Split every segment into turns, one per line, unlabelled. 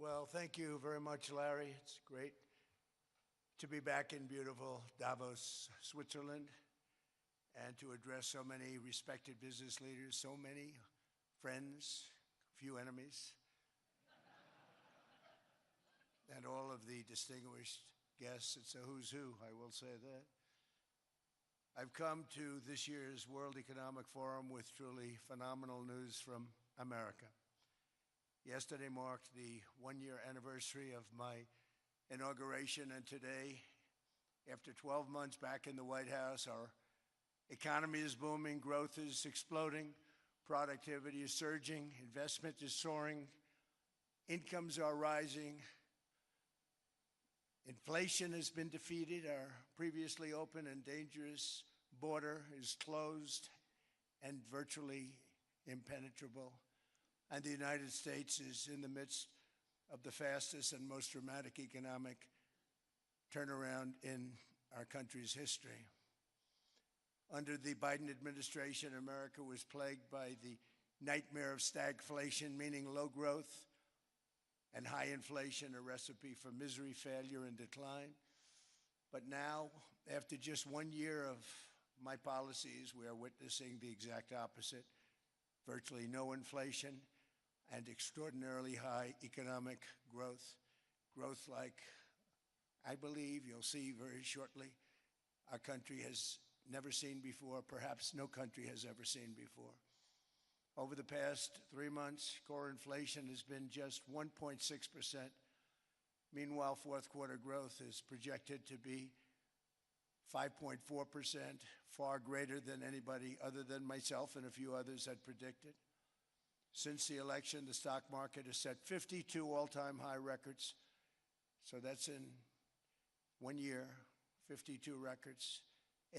Well, thank you very much, Larry. It's great to be back in beautiful Davos, Switzerland, and to address so many respected business leaders, so many friends, few enemies, and all of the distinguished guests. It's a who's who, I will say that. I've come to this year's World Economic Forum with truly phenomenal news from America. Yesterday marked the one-year anniversary of my inauguration, and today, after 12 months back in the White House, our economy is booming, growth is exploding, productivity is surging, investment is soaring, incomes are rising, inflation has been defeated, our previously open and dangerous border is closed and virtually impenetrable. And the United States is in the midst of the fastest and most dramatic economic turnaround in our country's history. Under the Biden administration, America was plagued by the nightmare of stagflation, meaning low growth and high inflation, a recipe for misery, failure, and decline. But now, after just 1 year of my policies, we are witnessing the exact opposite: virtually no inflation and extraordinarily high economic growth. Growth like I believe you'll see very shortly our country has never seen before, perhaps no country has ever seen before. Over the past 3 months, core inflation has been just 1.6%. Meanwhile, fourth quarter growth is projected to be 5.4%, far greater than anybody other than myself and a few others had predicted. Since the election, the stock market has set 52 all-time high records. So that's in 1 year, 52 records,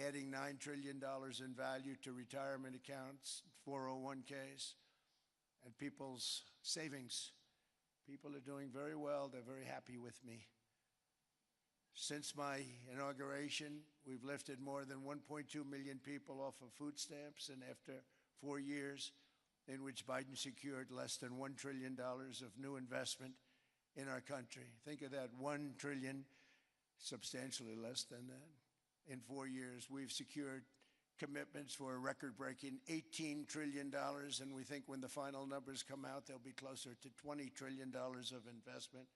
adding $9 trillion in value to retirement accounts, 401ks, and people's savings. People are doing very well. They're very happy with me. Since my inauguration, we've lifted more than 1.2 million people off of food stamps, and after 4 years, in which Biden secured less than $1 trillion of new investment in our country. Think of that, $1 trillion, substantially less than that. In 4 years, we've secured commitments for a record-breaking $18 trillion, and we think when the final numbers come out, they'll be closer to $20 trillion of investment.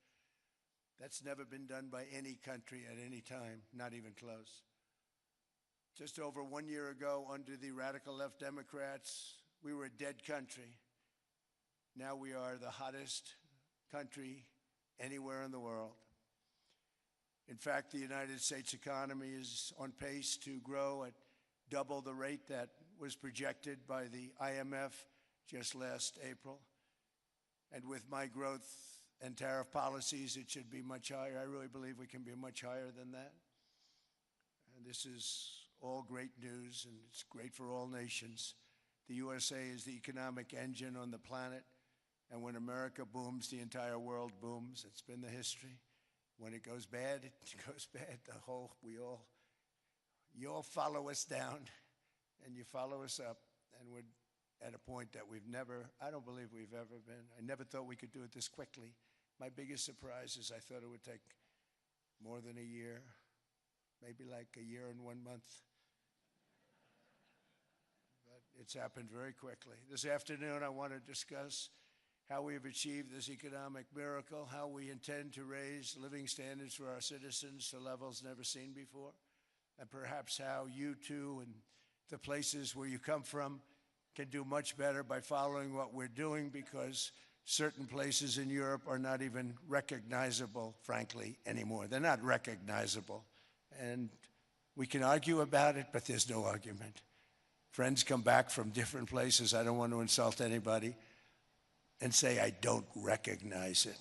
That's never been done by any country at any time, not even close. Just over 1 year ago, under the radical left Democrats, we were a dead country. Now we are the hottest country anywhere in the world. In fact, the United States economy is on pace to grow at double the rate that was projected by the IMF just last April. And with my growth and tariff policies, it should be much higher. I really believe we can be much higher than that. And this is all great news, and it's great for all nations. The USA is the economic engine on the planet, and when America booms, the entire world booms. It's been the history. When it goes bad, it goes bad. You all follow us down, and you follow us up, and we're at a point that I don't believe we've ever been. I never thought we could do it this quickly. My biggest surprise is I thought it would take more than a year, maybe like a year and 1 month. It's happened very quickly. This afternoon, I want to discuss how we have achieved this economic miracle, how we intend to raise living standards for our citizens to levels never seen before, and perhaps how you too and the places where you come from can do much better by following what we're doing, because certain places in Europe are not even recognizable, frankly, anymore. They're not recognizable. And we can argue about it, but there's no argument. Friends come back from different places. I don't want to insult anybody and say I don't recognize it.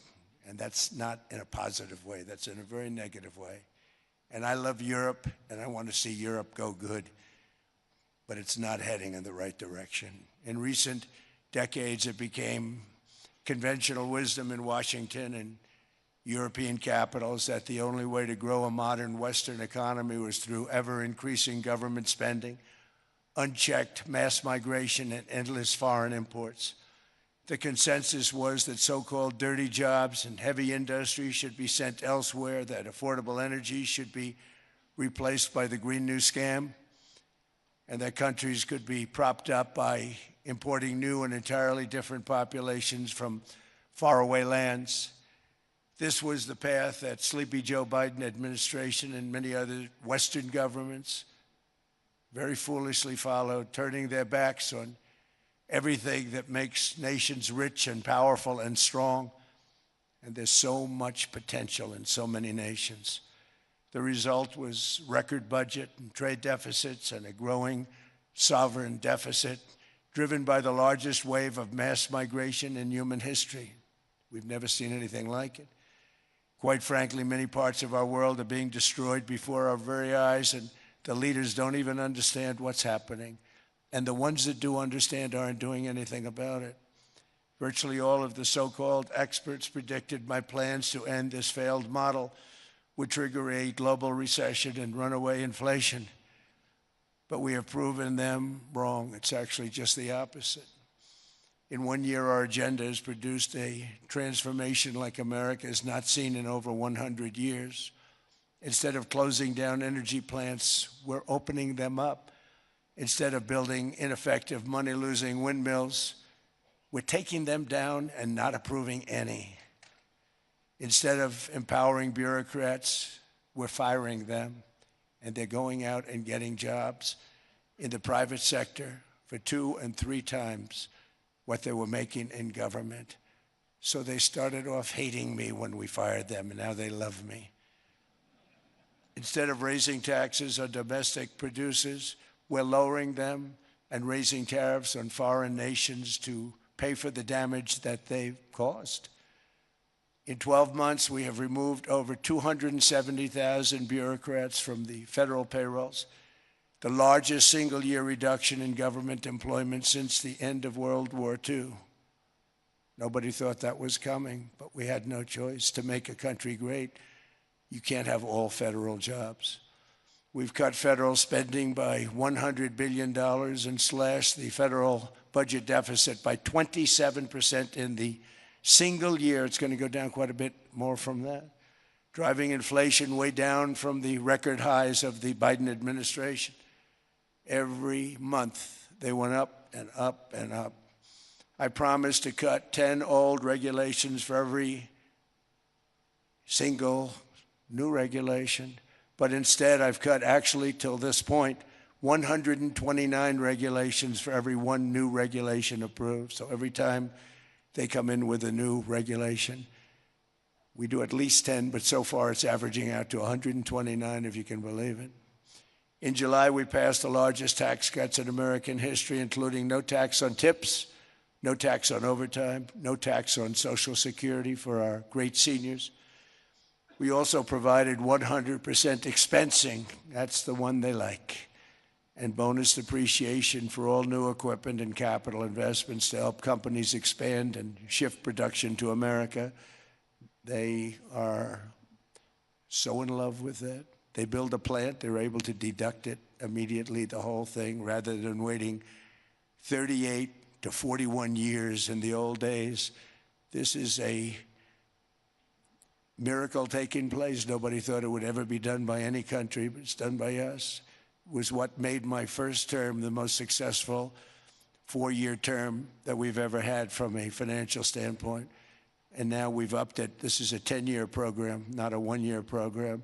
And that's not in a positive way. That's in a very negative way. And I love Europe, and I want to see Europe go good, but it's not heading in the right direction. In recent decades, it became conventional wisdom in Washington and European capitals that the only way to grow a modern Western economy was through ever-increasing government spending, unchecked mass migration, and endless foreign imports. The consensus was that so-called dirty jobs and heavy industry should be sent elsewhere, that affordable energy should be replaced by the Green New Scam, and that countries could be propped up by importing new and entirely different populations from faraway lands. This was the path that Sleepy Joe Biden administration and many other Western governments very foolishly followed, turning their backs on everything that makes nations rich and powerful and strong. And there's so much potential in so many nations. The result was record budget and trade deficits and a growing sovereign deficit driven by the largest wave of mass migration in human history. We've never seen anything like it. Quite frankly, many parts of our world are being destroyed before our very eyes, and the leaders don't even understand what's happening. And the ones that do understand aren't doing anything about it. Virtually all of the so-called experts predicted my plans to end this failed model would trigger a global recession and runaway inflation. But we have proven them wrong. It's actually just the opposite. In 1 year, our agenda has produced a transformation like America has not seen in over 100 years. Instead of closing down energy plants, we're opening them up. Instead of building ineffective, money-losing windmills, we're taking them down and not approving any. Instead of empowering bureaucrats, we're firing them, and they're going out and getting jobs in the private sector for 2 and 3 times what they were making in government. So they started off hating me when we fired them, and now they love me. Instead of raising taxes on domestic producers, we're lowering them and raising tariffs on foreign nations to pay for the damage that they've caused. In 12 months, we have removed over 270,000 bureaucrats from the federal payrolls, the largest single-year reduction in government employment since the end of World War II. Nobody thought that was coming, but we had no choice. To make a country great, you can't have all federal jobs. We've cut federal spending by $100 billion and slashed the federal budget deficit by 27% in the single year. It's going to go down quite a bit more from that, driving inflation way down from the record highs of the Biden administration. Every month, they went up and up and up. I promised to cut 10 old regulations for every single new regulation. But instead, I've cut, actually, till this point, 129 regulations for every 1 new regulation approved. So every time they come in with a new regulation, we do at least 10, but so far it's averaging out to 129, if you can believe it. In July, we passed the largest tax cuts in American history, including no tax on tips, no tax on overtime, no tax on Social Security for our great seniors. We also provided 100% expensing, that's the one they like, and bonus depreciation for all new equipment and capital investments to help companies expand and shift production to America. They are so in love with that. They build a plant, they're able to deduct it immediately, the whole thing, rather than waiting 38 to 41 years in the old days. This is a miracle taking place. Nobody thought it would ever be done by any country, but it's done by us. It was what made my first term the most successful 4-year term that we've ever had from a financial standpoint. And now we've upped it. This is a 10-year program, not a 1-year program.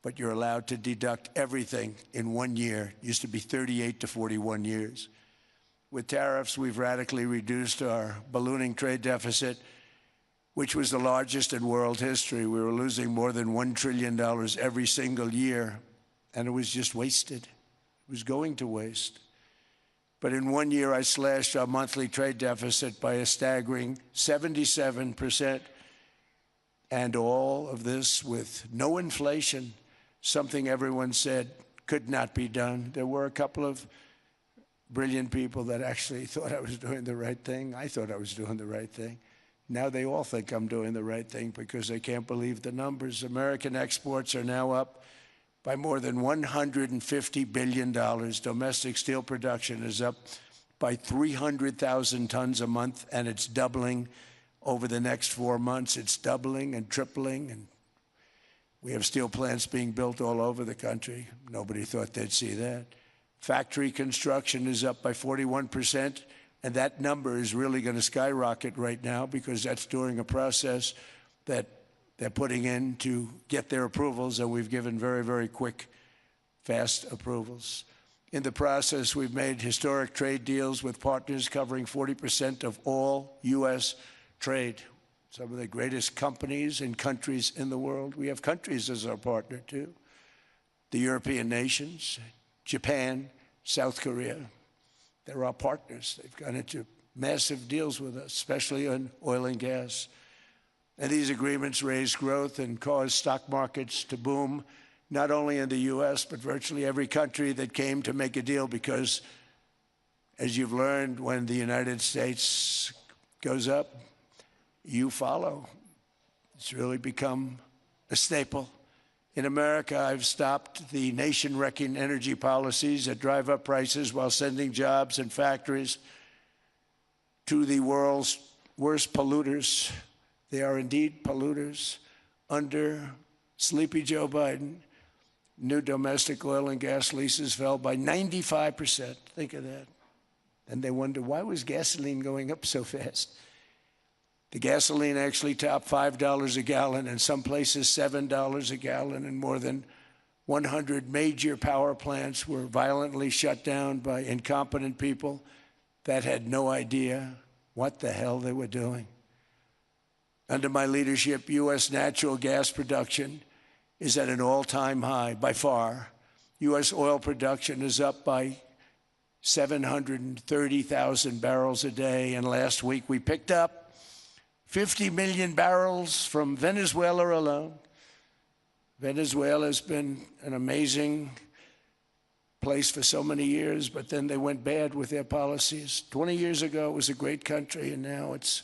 But you're allowed to deduct everything in 1 year. It used to be 38 to 41 years. With tariffs, we've radically reduced our ballooning trade deficit, which was the largest in world history. We were losing more than $1 trillion every single year, and it was just wasted. It was going to waste. But in 1 year, I slashed our monthly trade deficit by a staggering 77%, and all of this with no inflation, something everyone said could not be done. There were a couple of brilliant people that actually thought I was doing the right thing. I thought I was doing the right thing. Now they all think I'm doing the right thing because they can't believe the numbers. American exports are now up by more than $150 billion. Domestic steel production is up by 300,000 tons a month, and it's doubling over the next 4 months. It's doubling and tripling, and we have steel plants being built all over the country. Nobody thought they'd see that. Factory construction is up by 41%, and that number is really going to skyrocket right now because that's during a process that they're putting in to get their approvals, and we've given very, very quick, fast approvals. In the process, we've made historic trade deals with partners covering 40% of all U.S. trade. Some of the greatest companies and countries in the world. We have countries as our partner, too. The European nations, Japan, South Korea. They're our partners. They've gone into massive deals with us, especially on oil and gas. And these agreements raise growth and cause stock markets to boom, not only in the U.S., but virtually every country that came to make a deal, because, as you've learned, when the United States goes up, you follow. It's really become a staple. In America, I've stopped the nation-wrecking energy policies that drive up prices while sending jobs and factories to the world's worst polluters. They are indeed polluters. Under Sleepy Joe Biden, new domestic oil and gas leases fell by 95%. Think of that. And they wonder, why was gasoline going up so fast? The gasoline actually topped $5 a gallon, in some places $7 a gallon, and more than 100 major power plants were violently shut down by incompetent people that had no idea what the hell they were doing. Under my leadership, U.S. natural gas production is at an all-time high, by far. U.S. oil production is up by 730,000 barrels a day, and last week we picked up 50 million barrels from Venezuela alone. Venezuela has been an amazing place for so many years, but then they went bad with their policies. 20 years ago, it was a great country, and now it's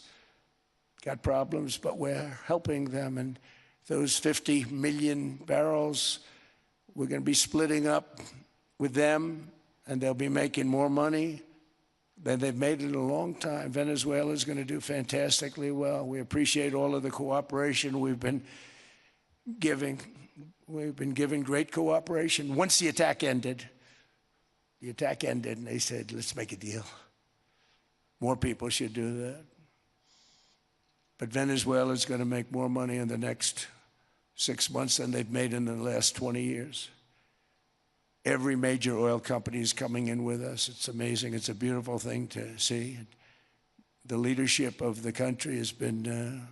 got problems, but we're helping them. And those 50 million barrels, we're going to be splitting up with them, and they'll be making more money than they've made in a long time. Venezuela is going to do fantastically well. We appreciate all of the cooperation we've been giving. We've been giving great cooperation. Once the attack ended, and they said, let's make a deal. More people should do that. But Venezuela is going to make more money in the next 6 months than they've made in the last 20 years. Every major oil company is coming in with us. It's amazing. It's a beautiful thing to see. The leadership of the country has been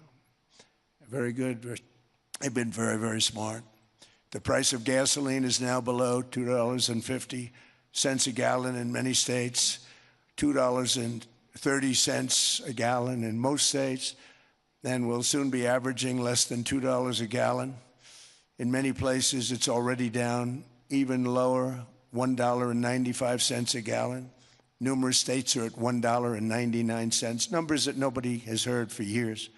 very good. They've been very, very smart. The price of gasoline is now below $2.50 a gallon in many states, $2.30 a gallon in most states, and will soon be averaging less than $2 a gallon. In many places, it's already down even lower, $1.95 a gallon. Numerous states are at $1.99, numbers that nobody has heard for years.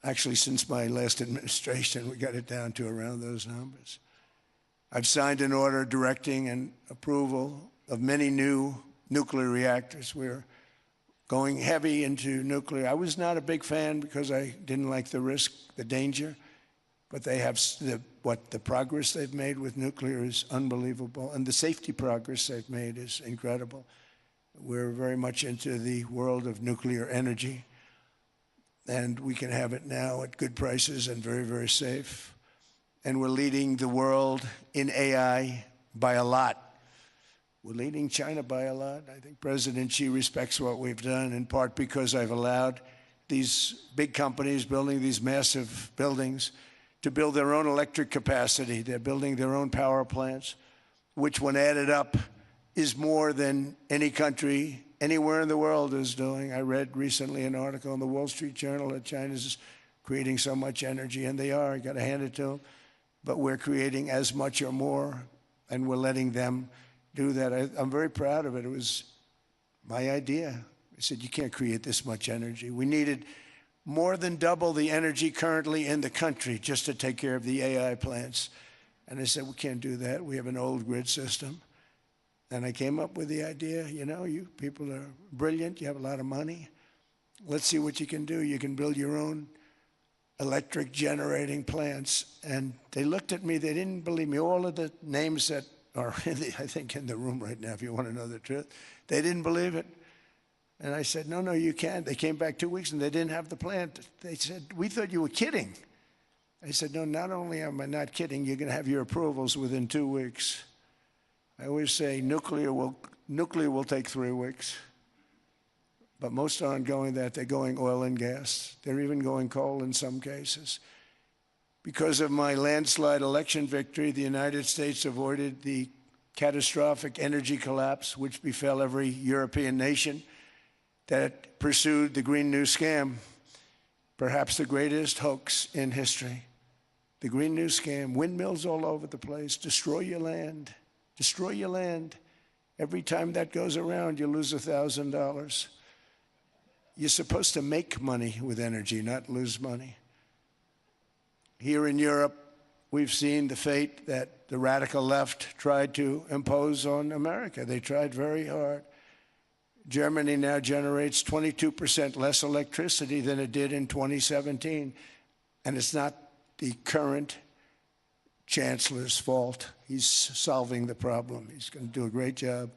Actually, since my last administration, we got it down to around those numbers. I've signed an order directing and approval of many new nuclear reactors. We're going heavy into nuclear. I was not a big fan because I didn't like the risk, the danger, but they have the progress they've made with nuclear is unbelievable, and the safety progress they've made is incredible. We're very much into the world of nuclear energy, and we can have it now at good prices and very, very safe. And we're leading the world in AI by a lot. We're leading China by a lot. I think President Xi respects what we've done, in part because I've allowed these big companies building these massive buildings to build their own electric capacity. They're building their own power plants, which, when added up, is more than any country anywhere in the world is doing. I read recently an article in the Wall Street Journal that China's creating so much energy, and they are. I got to hand it to them. But we're creating as much or more, and we're letting them do that. I'm very proud of it. It was my idea. I said, you can't create this much energy. We needed more than double the energy currently in the country just to take care of the AI plants. And I said, we can't do that. We have an old grid system. And I came up with the idea, you know, you people are brilliant, you have a lot of money. Let's see what you can do. You can build your own electric generating plants. And they looked at me, they didn't believe me. All of the names that are, I think, in the room right now, if you want to know the truth, they didn't believe it. And I said, no, you can't. They came back 2 weeks and they didn't have the plant. They said, we thought you were kidding. I said, no, not only am I not kidding, you're going to have your approvals within 2 weeks. I always say nuclear will take 3 weeks. But most aren't going that. They're going oil and gas. They're even going coal in some cases. Because of my landslide election victory, the United States avoided the catastrophic energy collapse which befell every European nation that pursued the Green New Scam, perhaps the greatest hoax in history. The Green New Scam, windmills all over the place, destroy your land, destroy your land. Every time that goes around, you lose $1,000. You're supposed to make money with energy, not lose money. Here in Europe, we've seen the fate that the radical left tried to impose on America. They tried very hard. Germany now generates 22% less electricity than it did in 2017. And it's not the current chancellor's fault. He's solving the problem. He's going to do a great job.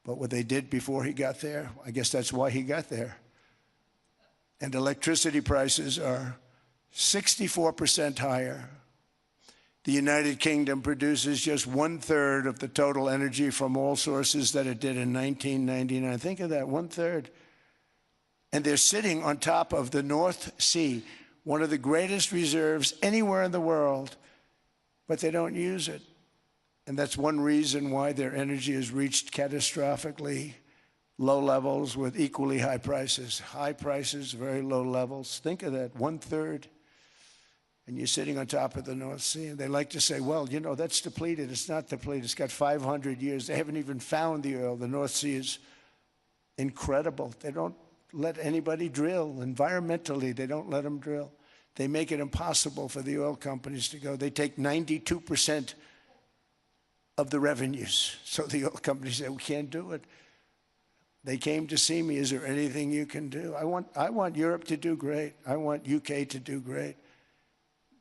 But what they did before he got there, I guess that's why he got there. And electricity prices are 64% higher. The United Kingdom produces just 1/3 of the total energy from all sources that it did in 1999. Think of that, 1/3. And they're sitting on top of the North Sea, one of the greatest reserves anywhere in the world, but they don't use it. And that's one reason why their energy has reached catastrophically low levels with equally high prices. High prices, very low levels. Think of that, 1/3. And you're sitting on top of the North Sea. And they like to say, well, you know, that's depleted. It's not depleted. It's got 500 years. They haven't even found the oil. The North Sea is incredible. They don't let anybody drill. Environmentally, they don't let them drill. They make it impossible for the oil companies to go. They take 92% of the revenues. So the oil companies say, we can't do it. They came to see me. Is there anything you can do? I want Europe to do great. I want UK to do great.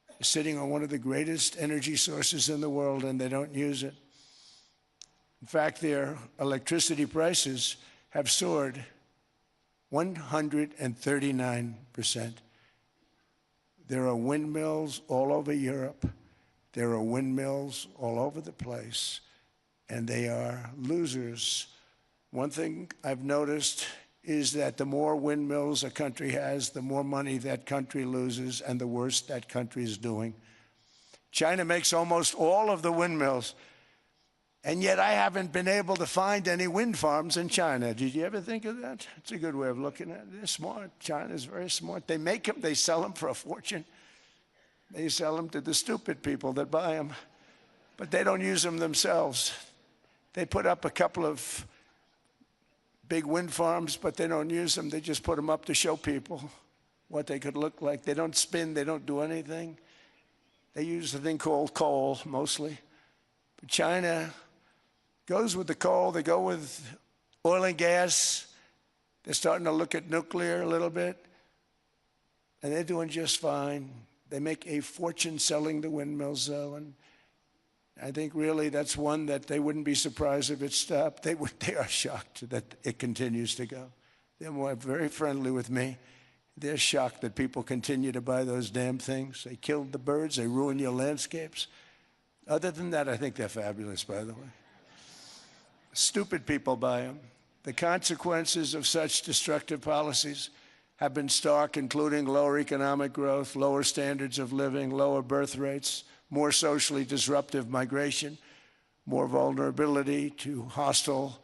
They're sitting on one of the greatest energy sources in the world, and they don't use it. In fact, their electricity prices have soared 139%. There are windmills all over Europe. There are windmills all over the place, and they are losers. One thing I've noticed is that the more windmills a country has, the more money that country loses and the worse that country is doing. China makes almost all of the windmills, and yet I haven't been able to find any wind farms in China. Did you ever think of that? It's a good way of looking at it. They're smart. China's very smart. They make them, they sell them for a fortune. They sell them to the stupid people that buy them, but they don't use them themselves. They put up a couple of big wind farms, but they don't use them. They just put them up to show people what they could look like. They don't spin. They don't do anything. They use a thing called coal, mostly. But China goes with the coal. They go with oil and gas. They're starting to look at nuclear a little bit, and they're doing just fine. They make a fortune selling the windmills, though, and I think really that's one that they wouldn't be surprised if it stopped. They are shocked that it continues to go. They're very friendly with me. They're shocked that people continue to buy those damn things. They killed the birds. They ruin your landscapes. Other than that, I think they're fabulous, by the way. Stupid people buy them. The consequences of such destructive policies have been stark, including lower economic growth, lower standards of living, lower birth rates, more socially disruptive migration, more vulnerability to hostile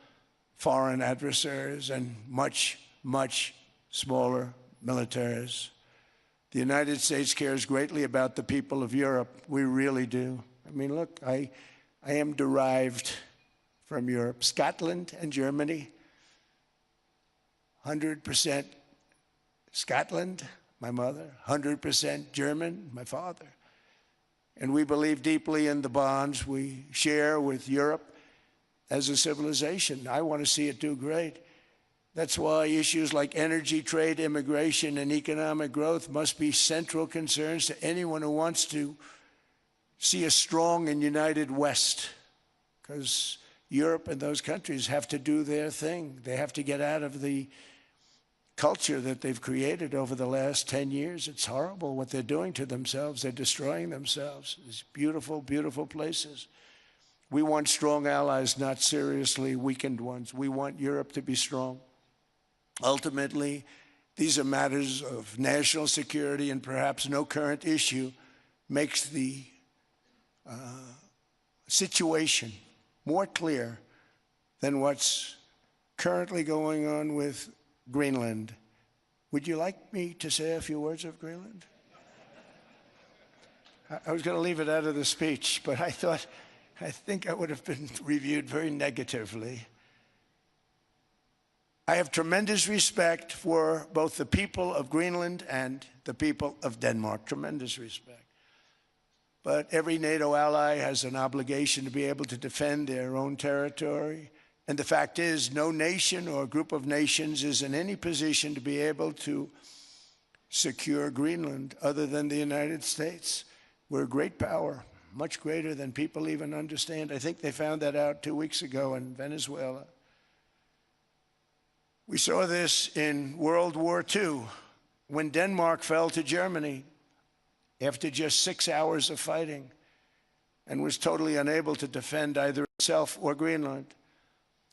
foreign adversaries, and much, much smaller militaries. The United States cares greatly about the people of Europe. We really do. I mean, look, I am derived from Europe. Scotland and Germany, 100% Scotland, my mother, 100% German, my father. And we believe deeply in the bonds we share with Europe. as a civilization. I want to see it do great. That's why issues like energy, trade, immigration, and economic growth must be central concerns to anyone who wants to see a strong and united West, because Europe and those countries have to do their thing. They have to get out of the culture that they've created over the last 10 years. It's horrible what they're doing to themselves. They're destroying themselves. These beautiful, beautiful places. We want strong allies, not seriously weakened ones. We want Europe to be strong. Ultimately, these are matters of national security, and perhaps no current issue makes the situation more clear than what's currently going on with Greenland. Would you like me to say a few words of Greenland? I was going to leave it out of the speech, but I think I would have been reviewed very negatively. I have tremendous respect for both the people of Greenland and the people of Denmark, tremendous respect. But every NATO ally has an obligation to be able to defend their own territory. And the fact is, no nation or group of nations is in any position to be able to secure Greenland other than the United States. We're a great power, much greater than people even understand. I think they found that out 2 weeks ago in Venezuela. We saw this in World War II, when Denmark fell to Germany after just 6 hours of fighting and was totally unable to defend either itself or Greenland.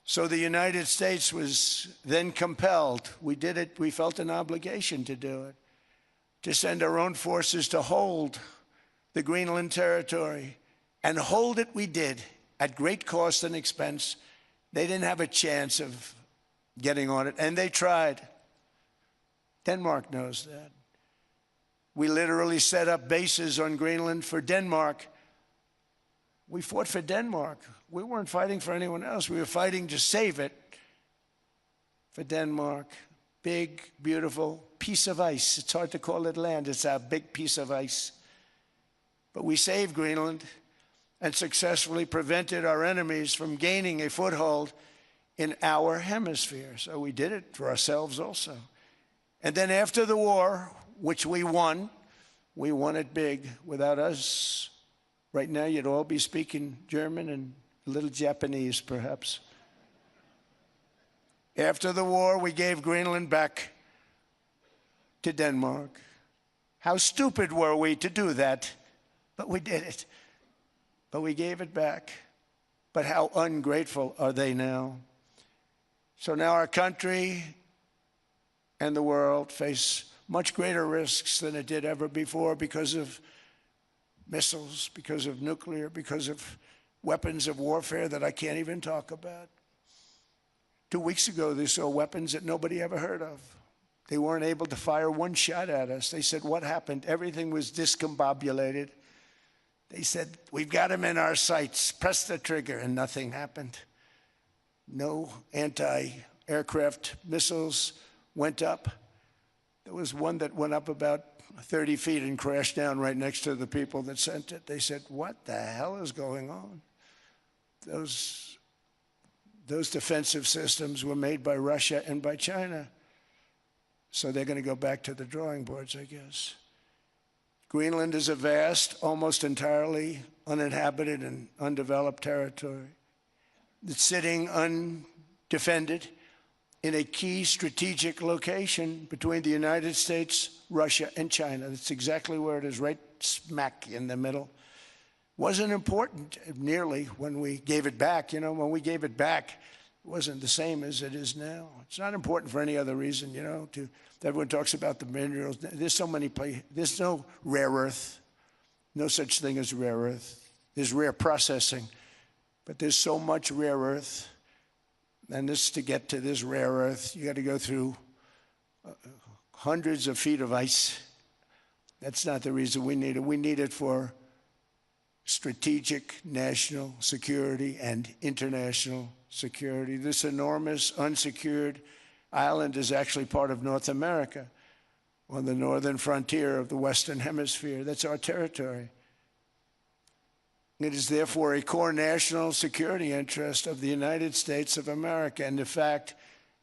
So the United States was then compelled, we did it, we felt an obligation to do it, to send our own forces to hold the Greenland territory. And hold it we did, at great cost and expense. They didn't have a chance of getting on it, and they tried. Denmark knows that. We literally set up bases on Greenland for Denmark. We fought for Denmark. We weren't fighting for anyone else. We were fighting to save it for Denmark. Big, beautiful piece of ice. It's hard to call it land. It's a big piece of ice. But we saved Greenland and successfully prevented our enemies from gaining a foothold in our hemisphere. So we did it for ourselves also. And then after the war, which we won it big. Without us, right now you'd all be speaking German and a little Japanese, perhaps. After the war, we gave Greenland back to Denmark. How stupid were we to do that? But we did it. But we gave it back. But how ungrateful are they now? So now our country and the world face much greater risks than it did ever before because of missiles, because of nuclear, because of weapons of warfare that I can't even talk about. 2 weeks ago, they saw weapons that nobody ever heard of. They weren't able to fire one shot at us. They said, what happened? Everything was discombobulated. They said, we've got them in our sights. Press the trigger, and nothing happened. No anti-aircraft missiles went up. There was one that went up about 30 feet and crashed down right next to the people that sent it. They said, what the hell is going on? Those defensive systems were made by Russia and by China. So they're going to go back to the drawing boards, I guess. Greenland is a vast, almost entirely uninhabited and undeveloped territory. It's sitting undefended in a key strategic location between the United States, Russia, and China. That's exactly where it is, right smack in the middle. Wasn't important nearly when we gave it back. You know, when we gave it back, it wasn't the same as it is now. It's not important for any other reason, you know. Everyone talks about the minerals. There's so many places. There's no rare earth. No such thing as rare earth. There's rare processing. But there's so much rare earth. And to get to this rare earth, you got to go through hundreds of feet of ice. That's not the reason we need it. We need it for strategic national security and international security. This enormous unsecured island is actually part of North America on the northern frontier of the Western Hemisphere. That's our territory. It is therefore a core national security interest of the United States of America. And in fact,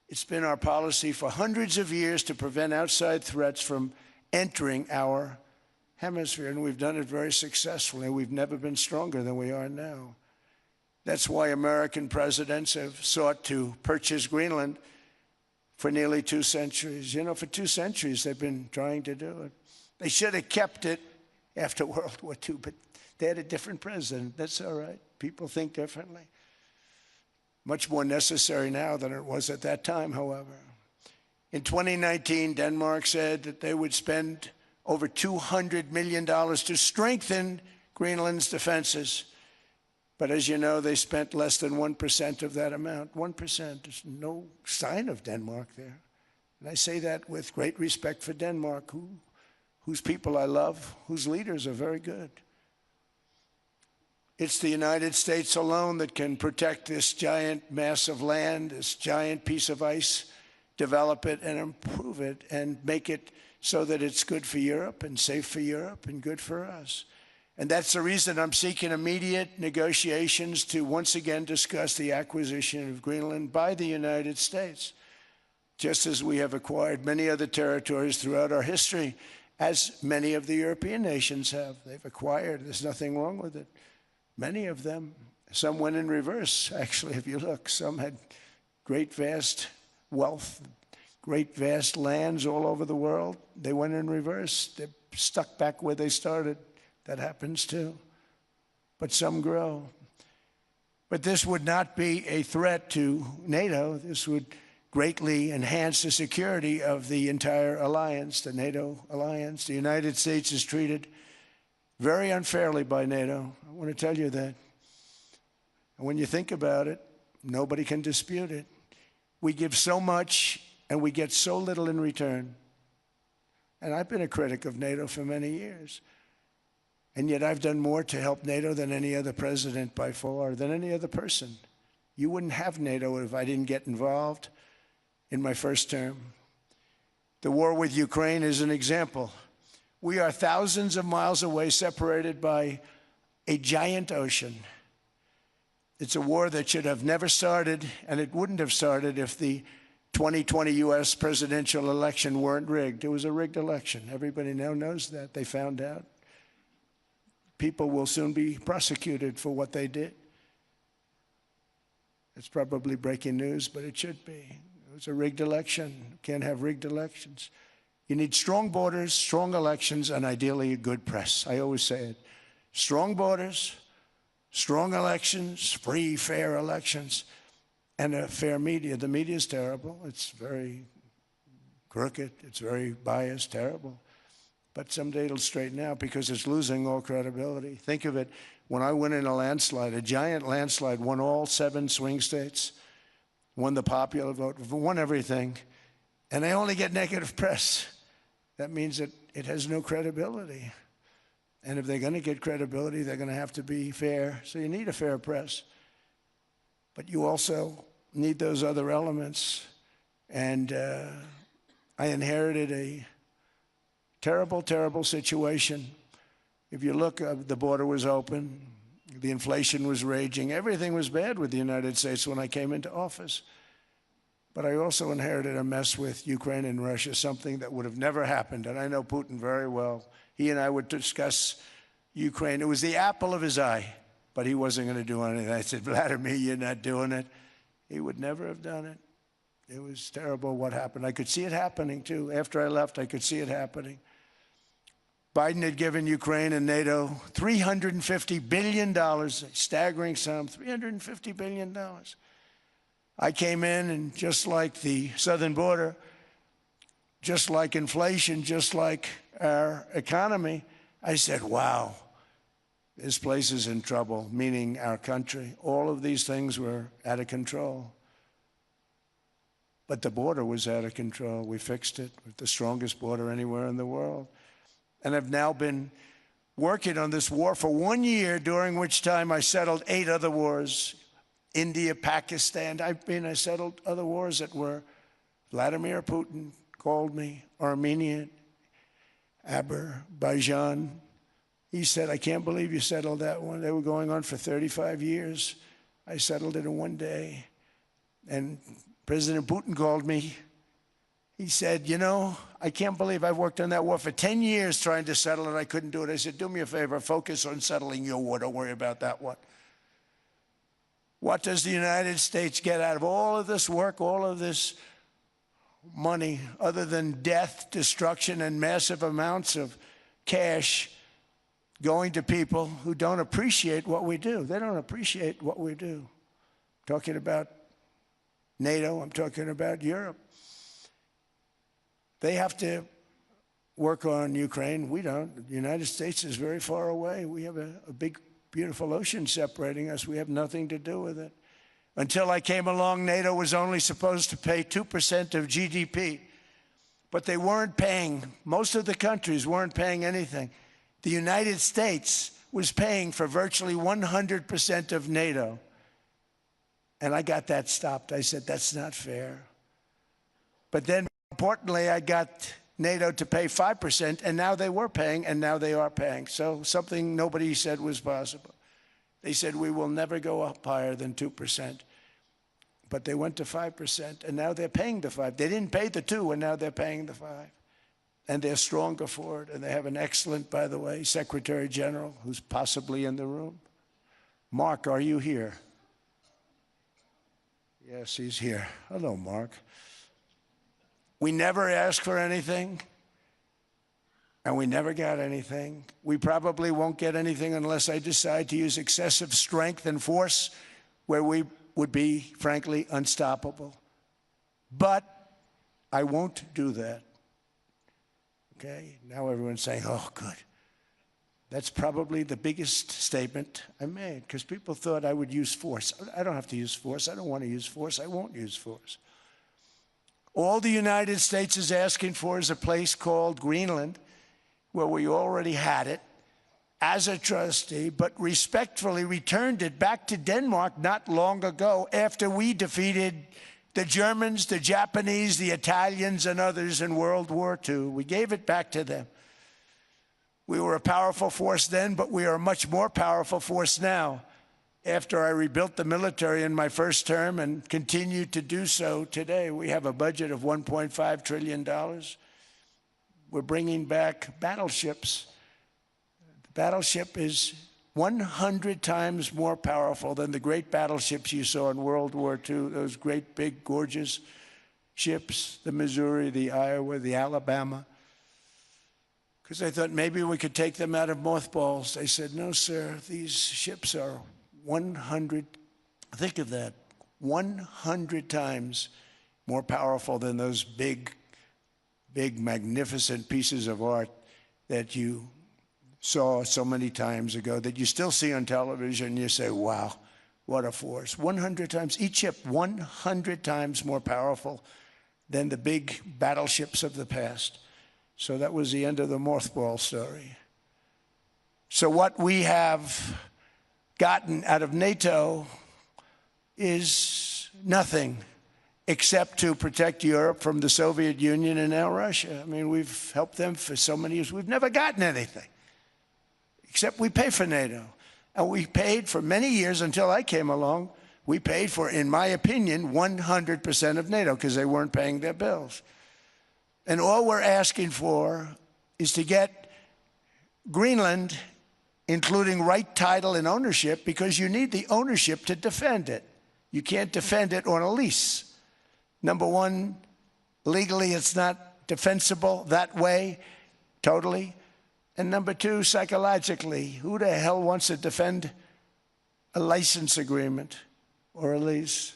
it's been our policy for hundreds of years to prevent outside threats from entering our hemisphere. And we've done it very successfully. We've never been stronger than we are now. That's why American presidents have sought to purchase Greenland for nearly 2 centuries. You know, for 2 centuries they've been trying to do it. They should have kept it after World War II, but they had a different president. That's all right. People think differently. Much more necessary now than it was at that time, however. In 2019, Denmark said that they would spend over $200 million to strengthen Greenland's defenses. But as you know, they spent less than 1% of that amount. 1%. There's no sign of Denmark there. And I say that with great respect for Denmark, whose people I love, whose leaders are very good. It's the United States alone that can protect this giant mass of land, this giant piece of ice, develop it and improve it and make it so that it's good for Europe and safe for Europe and good for us. And that's the reason I'm seeking immediate negotiations to once again discuss the acquisition of Greenland by the United States, just as we have acquired many other territories throughout our history, as many of the European nations have. They've acquired. There's nothing wrong with it. Many of them. Some went in reverse, actually, if you look. Some had great, vast wealth, great, vast lands all over the world. They went in reverse. They're stuck back where they started. That happens too. But some grow. But this would not be a threat to NATO. This would greatly enhance the security of the entire alliance, the NATO alliance. The United States is treated very unfairly by NATO. I want to tell you that. And when you think about it, nobody can dispute it. We give so much and we get so little in return. And I've been a critic of NATO for many years. And yet I've done more to help NATO than any other president by far, than any other person. You wouldn't have NATO if I didn't get involved in my first term. The war with Ukraine is an example. We are thousands of miles away, separated by a giant ocean. It's a war that should have never started, and it wouldn't have started if the 2020 U.S. presidential election weren't rigged. It was a rigged election. Everybody now knows that. They found out. People will soon be prosecuted for what they did. It's probably breaking news, but it should be. It was a rigged election. Can't have rigged elections. You need strong borders, strong elections, and ideally a good press. I always say it. Strong borders, strong elections, free, fair elections, and a fair media. The media is terrible. It's very crooked. It's very biased, terrible. But someday it'll straighten out because it's losing all credibility. Think of it. When I win in a landslide, a giant landslide, won all 7 swing states, won the popular vote, won everything, and they only get negative press. That means that it has no credibility. And if they're going to get credibility, they're going to have to be fair. So you need a fair press. But you also need those other elements. And I inherited a terrible, terrible situation. If you look, the border was open. The inflation was raging. Everything was bad with the United States when I came into office. But I also inherited a mess with Ukraine and Russia, something that would have never happened. And I know Putin very well. He and I would discuss Ukraine. It was the apple of his eye, but he wasn't going to do anything. I said, Vladimir, you're not doing it. He would never have done it. It was terrible what happened. I could see it happening, too. After I left, I could see it happening. Biden had given Ukraine and NATO $350 billion, a staggering sum, $350 billion. I came in, and just like the southern border, just like inflation, just like our economy, I said, wow, this place is in trouble, meaning our country. All of these things were out of control. But the border was out of control. We fixed it with the strongest border anywhere in the world. And I've now been working on this war for 1 year, during which time I settled 8 other wars. India, Pakistan. I settled other wars that were Vladimir Putin called me, Armenia, Azerbaijan, He said, I can't believe you settled that one. They were going on for 35 years. I settled it in one day. And President Putin called me. He said, you know, I can't believe I've worked on that war for 10 years trying to settle it. I couldn't do it. I said, do me a favor, focus on settling your war. Don't worry about that one. What does the United States get out of all of this work, all of this money, other than death, destruction, and massive amounts of cash going to people who don't appreciate what we do? They don't appreciate what we do. I'm talking about NATO, I'm talking about Europe. They have to work on Ukraine. We don't. The United States is very far away. We have a big, beautiful ocean separating us. We have nothing to do with it. Until I came along, NATO was only supposed to pay 2% of GDP. But they weren't paying, most of the countries weren't paying anything. The United States was paying for virtually 100% of NATO. And I got that stopped. I said, that's not fair. But then, importantly, I got NATO to pay 5%, and now they were paying, and now they are paying. So something nobody said was possible. They said, we will never go up higher than 2%. But they went to 5%, and now they're paying the 5%. They didn't pay the 2%, and now they're paying the 5%. And they're stronger for it. And they have an excellent, by the way, Secretary General, who's possibly in the room. Mark, are you here? Yes, he's here. Hello, Mark. We never asked for anything, and we never got anything. We probably won't get anything unless I decide to use excessive strength and force where we would be, frankly, unstoppable. But I won't do that. Okay? Now everyone's saying, oh, good. That's probably the biggest statement I made, because people thought I would use force. I don't have to use force. I don't want to use force. I won't use force. All the United States is asking for is a place called Greenland, where we already had it as a trustee, but respectfully returned it back to Denmark not long ago after we defeated the Germans, the Japanese, the Italians, and others in World War II. We gave it back to them. We were a powerful force then, but we are a much more powerful force now, after I rebuilt the military in my first term and continue to do so today. We have a budget of $1.5 trillion. We're bringing back battleships. The battleship is 100 times more powerful than the great battleships you saw in World War II, those great, big, gorgeous ships, the Missouri, the Iowa, the Alabama. Because I thought maybe we could take them out of mothballs. They said, no, sir, these ships are 100, think of that, 100 times more powerful than those big, magnificent pieces of art that you saw so many times ago, that you still see on television, and you say, wow, what a force. 100 times, each ship 100 times more powerful than the big battleships of the past. So that was the end of the mothball story. So what we have gotten out of NATO is nothing except to protect Europe from the Soviet Union and now Russia. I mean, we've helped them for so many years. We've never gotten anything, except we pay for NATO. And we paid for many years until I came along. We paid for, in my opinion, 100% of NATO because they weren't paying their bills. And all we're asking for is to get Greenland, including right title and ownership, because you need the ownership to defend it. You can't defend it on a lease. Number one, legally it's not defensible that way, totally. And number two, psychologically, who the hell wants to defend a license agreement or a lease,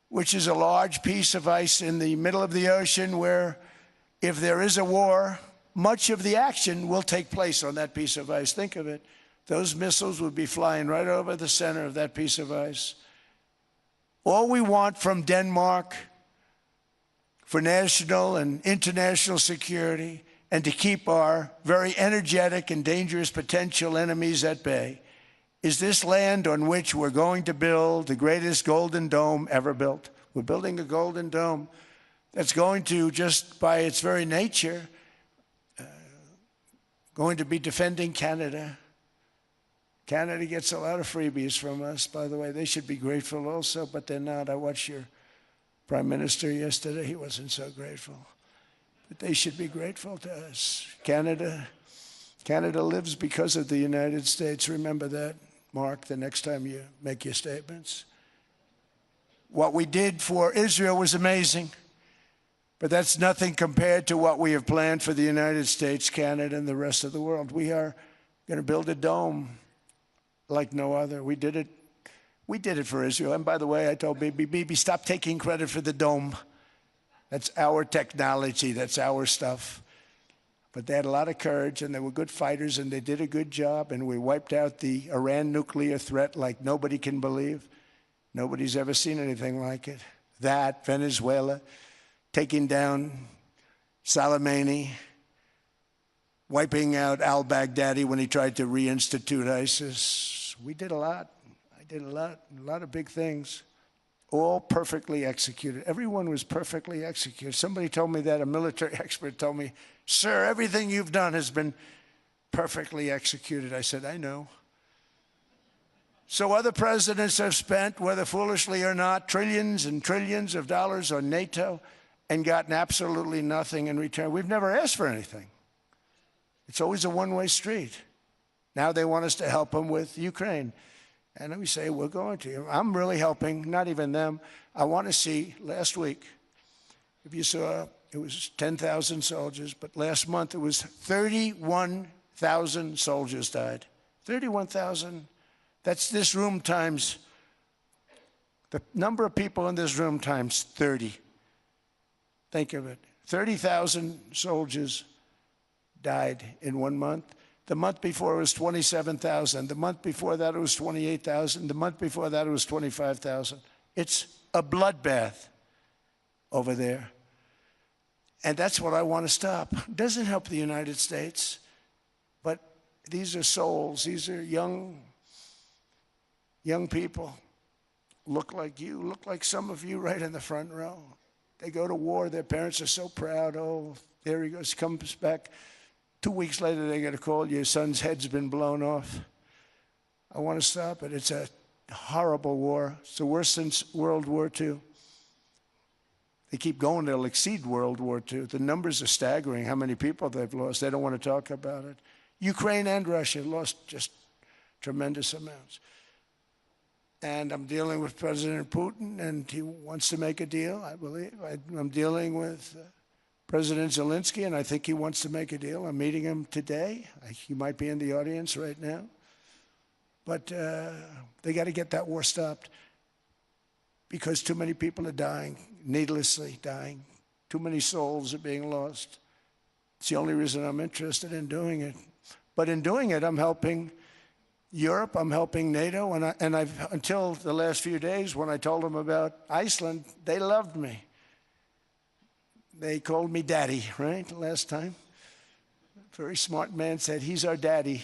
which is a large piece of ice in the middle of the ocean where if there is a war, much of the action will take place on that piece of ice. Think of it. Those missiles would be flying right over the center of that piece of ice. All we want from Denmark for national and international security and to keep our very energetic and dangerous potential enemies at bay is this land on which we're going to build the greatest golden dome ever built. We're building a golden dome that's going to, just by its very nature, going to be defending Canada. Canada gets a lot of freebies from us, by the way. They should be grateful also, but they're not. I watched your Prime Minister yesterday. He wasn't so grateful. But they should be grateful to us. Canada lives because of the United States. Remember that, Mark, the next time you make your statements. What we did for Israel was amazing, but that's nothing compared to what we have planned for the United States, Canada, and the rest of the world. We are going to build a dome like no other. We did it for Israel. And by the way, I told Bibi, stop taking credit for the dome. That's our technology. That's our stuff. But they had a lot of courage, and they were good fighters, and they did a good job, and we wiped out the Iran nuclear threat like nobody can believe. Nobody's ever seen anything like it. That, Venezuela, taking down Soleimani, wiping out al-Baghdadi when he tried to reinstitute ISIS. We did a lot. I did a lot of big things, all perfectly executed. Everyone was perfectly executed. Somebody told me that, a military expert told me, "Sir, everything you've done has been perfectly executed." I said, "I know." So other presidents have spent, whether foolishly or not, trillions and trillions of dollars on NATO and gotten absolutely nothing in return. We've never asked for anything. It's always a one-way street. Now they want us to help them with Ukraine. And we say, we're going to. I'm really helping, not even them. I want to see, last week, if you saw, it was 10,000 soldiers, but last month it was 31,000 soldiers died. 31,000. That's this room times, the number of people in this room times 30. Think of it. 30,000 soldiers died in 1 month. The month before it was 27,000. The month before that it was 28,000. The month before that it was 25,000. It's a bloodbath over there. And that's what I want to stop. It doesn't help the United States, but these are souls. These are young people. Look like you, look like some of you right in the front row. They go to war. Their parents are so proud. Oh, there he goes, comes back. 2 weeks later, they get a call, your son's head's been blown off. I want to stop it. It's a horrible war. It's the worst since World War II. They keep going, they'll exceed World War II. The numbers are staggering, how many people they've lost. They don't want to talk about it. Ukraine and Russia lost just tremendous amounts. And I'm dealing with President Putin, and he wants to make a deal, I believe. I'm dealing with President Zelensky, and I think he wants to make a deal. I'm meeting him today. He might be in the audience right now. But they got to get that war stopped because too many people are dying, needlessly dying. Too many souls are being lost. It's the only reason I'm interested in doing it. But in doing it, I'm helping Europe, I'm helping NATO, and I've until the last few days when I told them about Iceland, they loved me. They called me daddy, right, last time. A very smart man said, he's our daddy.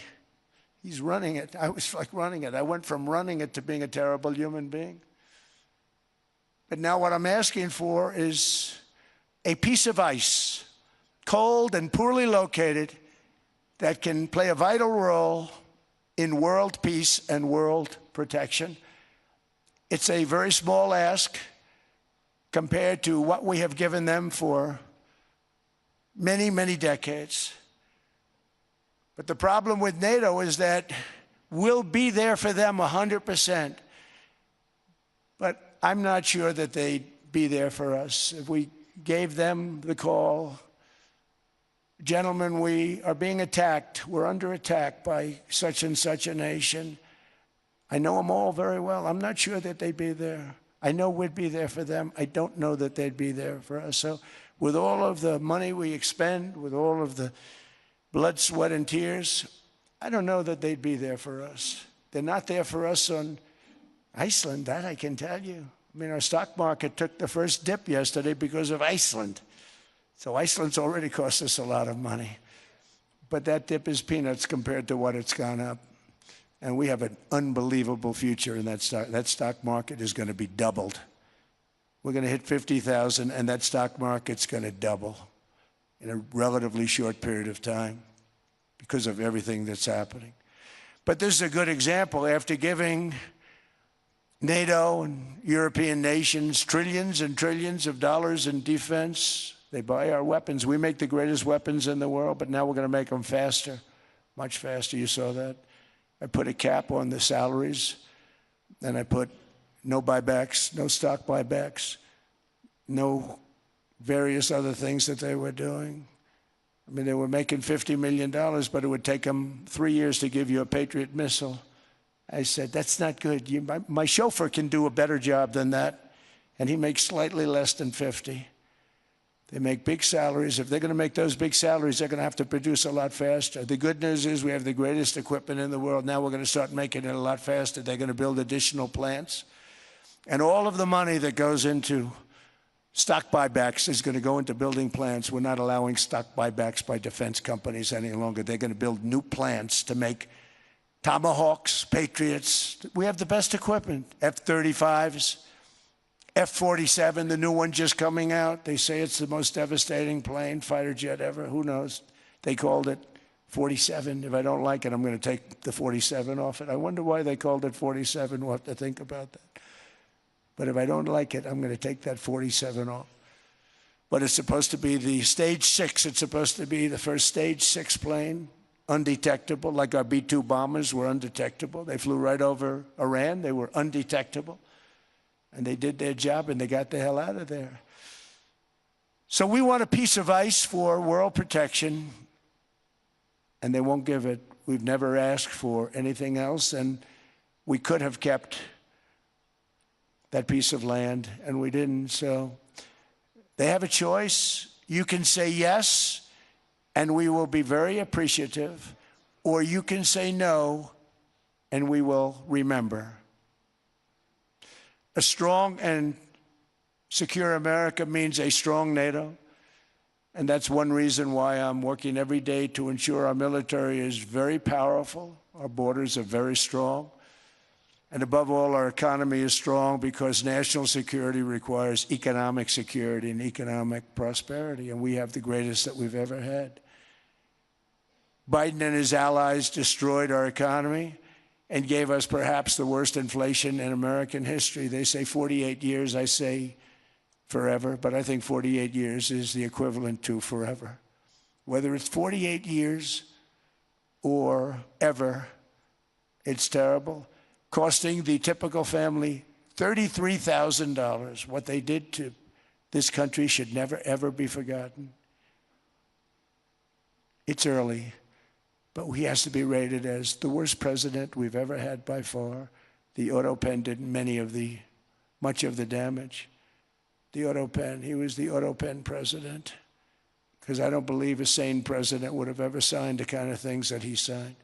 He's running it. I was like running it. I went from running it to being a terrible human being. But now what I'm asking for is a piece of ice, cold and poorly located, that can play a vital role in world peace and world protection. It's a very small ask compared to what we have given them for many, many decades. But the problem with NATO is that we'll be there for them 100%. But I'm not sure that they'd be there for us. If we gave them the call, gentlemen, we are being attacked. We're under attack by such and such a nation. I know them all very well. I'm not sure that they'd be there. I know we'd be there for them. I don't know that they'd be there for us. So with all of the money we expend, with all of the blood, sweat, and tears, I don't know that they'd be there for us. They're not there for us on Iceland, that I can tell you. I mean, our stock market took the first dip yesterday because of Iceland. So Iceland's already cost us a lot of money. But that dip is peanuts compared to what it's gone up. And we have an unbelievable future in that stock. That stock market is going to be doubled. We're going to hit 50,000, and that stock market's going to double in a relatively short period of time because of everything that's happening. But this is a good example. After giving NATO and European nations trillions and trillions of dollars in defense, they buy our weapons. We make the greatest weapons in the world, but now we're going to make them faster, much faster. You saw that. I put a cap on the salaries, and I put no buybacks, no stock buybacks, no various other things that they were doing. I mean, they were making $50 million, but it would take them 3 years to give you a Patriot missile. I said, that's not good. My chauffeur can do a better job than that, and he makes slightly less than 50. They make big salaries. If they're going to make those big salaries, they're going to have to produce a lot faster. The good news is we have the greatest equipment in the world. Now we're going to start making it a lot faster. They're going to build additional plants. And all of the money that goes into stock buybacks is going to go into building plants. We're not allowing stock buybacks by defense companies any longer. They're going to build new plants to make Tomahawks, Patriots. We have the best equipment, F-35s, F-47, the new one just coming out. They say it's the most devastating plane, fighter jet ever. Who knows? They called it 47. If I don't like it, I'm going to take the 47 off it. I wonder why they called it 47. We'll have to think about that. But if I don't like it, I'm going to take that 47 off. But it's supposed to be the stage 6. It's supposed to be the first stage 6 plane, undetectable, like our B-2 bombers were undetectable. They flew right over Iran. They were undetectable. And they did their job, and they got the hell out of there. So we want a piece of ice for world protection, and they won't give it. We've never asked for anything else, and we could have kept that piece of land, and we didn't. So they have a choice. You can say yes, and we will be very appreciative, or you can say no, and we will remember. A strong and secure America means a strong NATO, and that's one reason why I'm working every day to ensure our military is very powerful, our borders are very strong, and above all, our economy is strong because national security requires economic security and economic prosperity, and we have the greatest that we've ever had. Biden and his allies destroyed our economy and gave us perhaps the worst inflation in American history. They say 48 years, I say forever, but I think 48 years is the equivalent to forever. Whether it's 48 years or ever, it's terrible. Costing the typical family $33,000. What they did to this country should never, ever be forgotten. It's early, but he has to be rated as the worst president we've ever had by far. The auto pen did much of the damage. The auto pen, he was the auto pen president, because I don't believe a sane president would have ever signed the kind of things that he signed.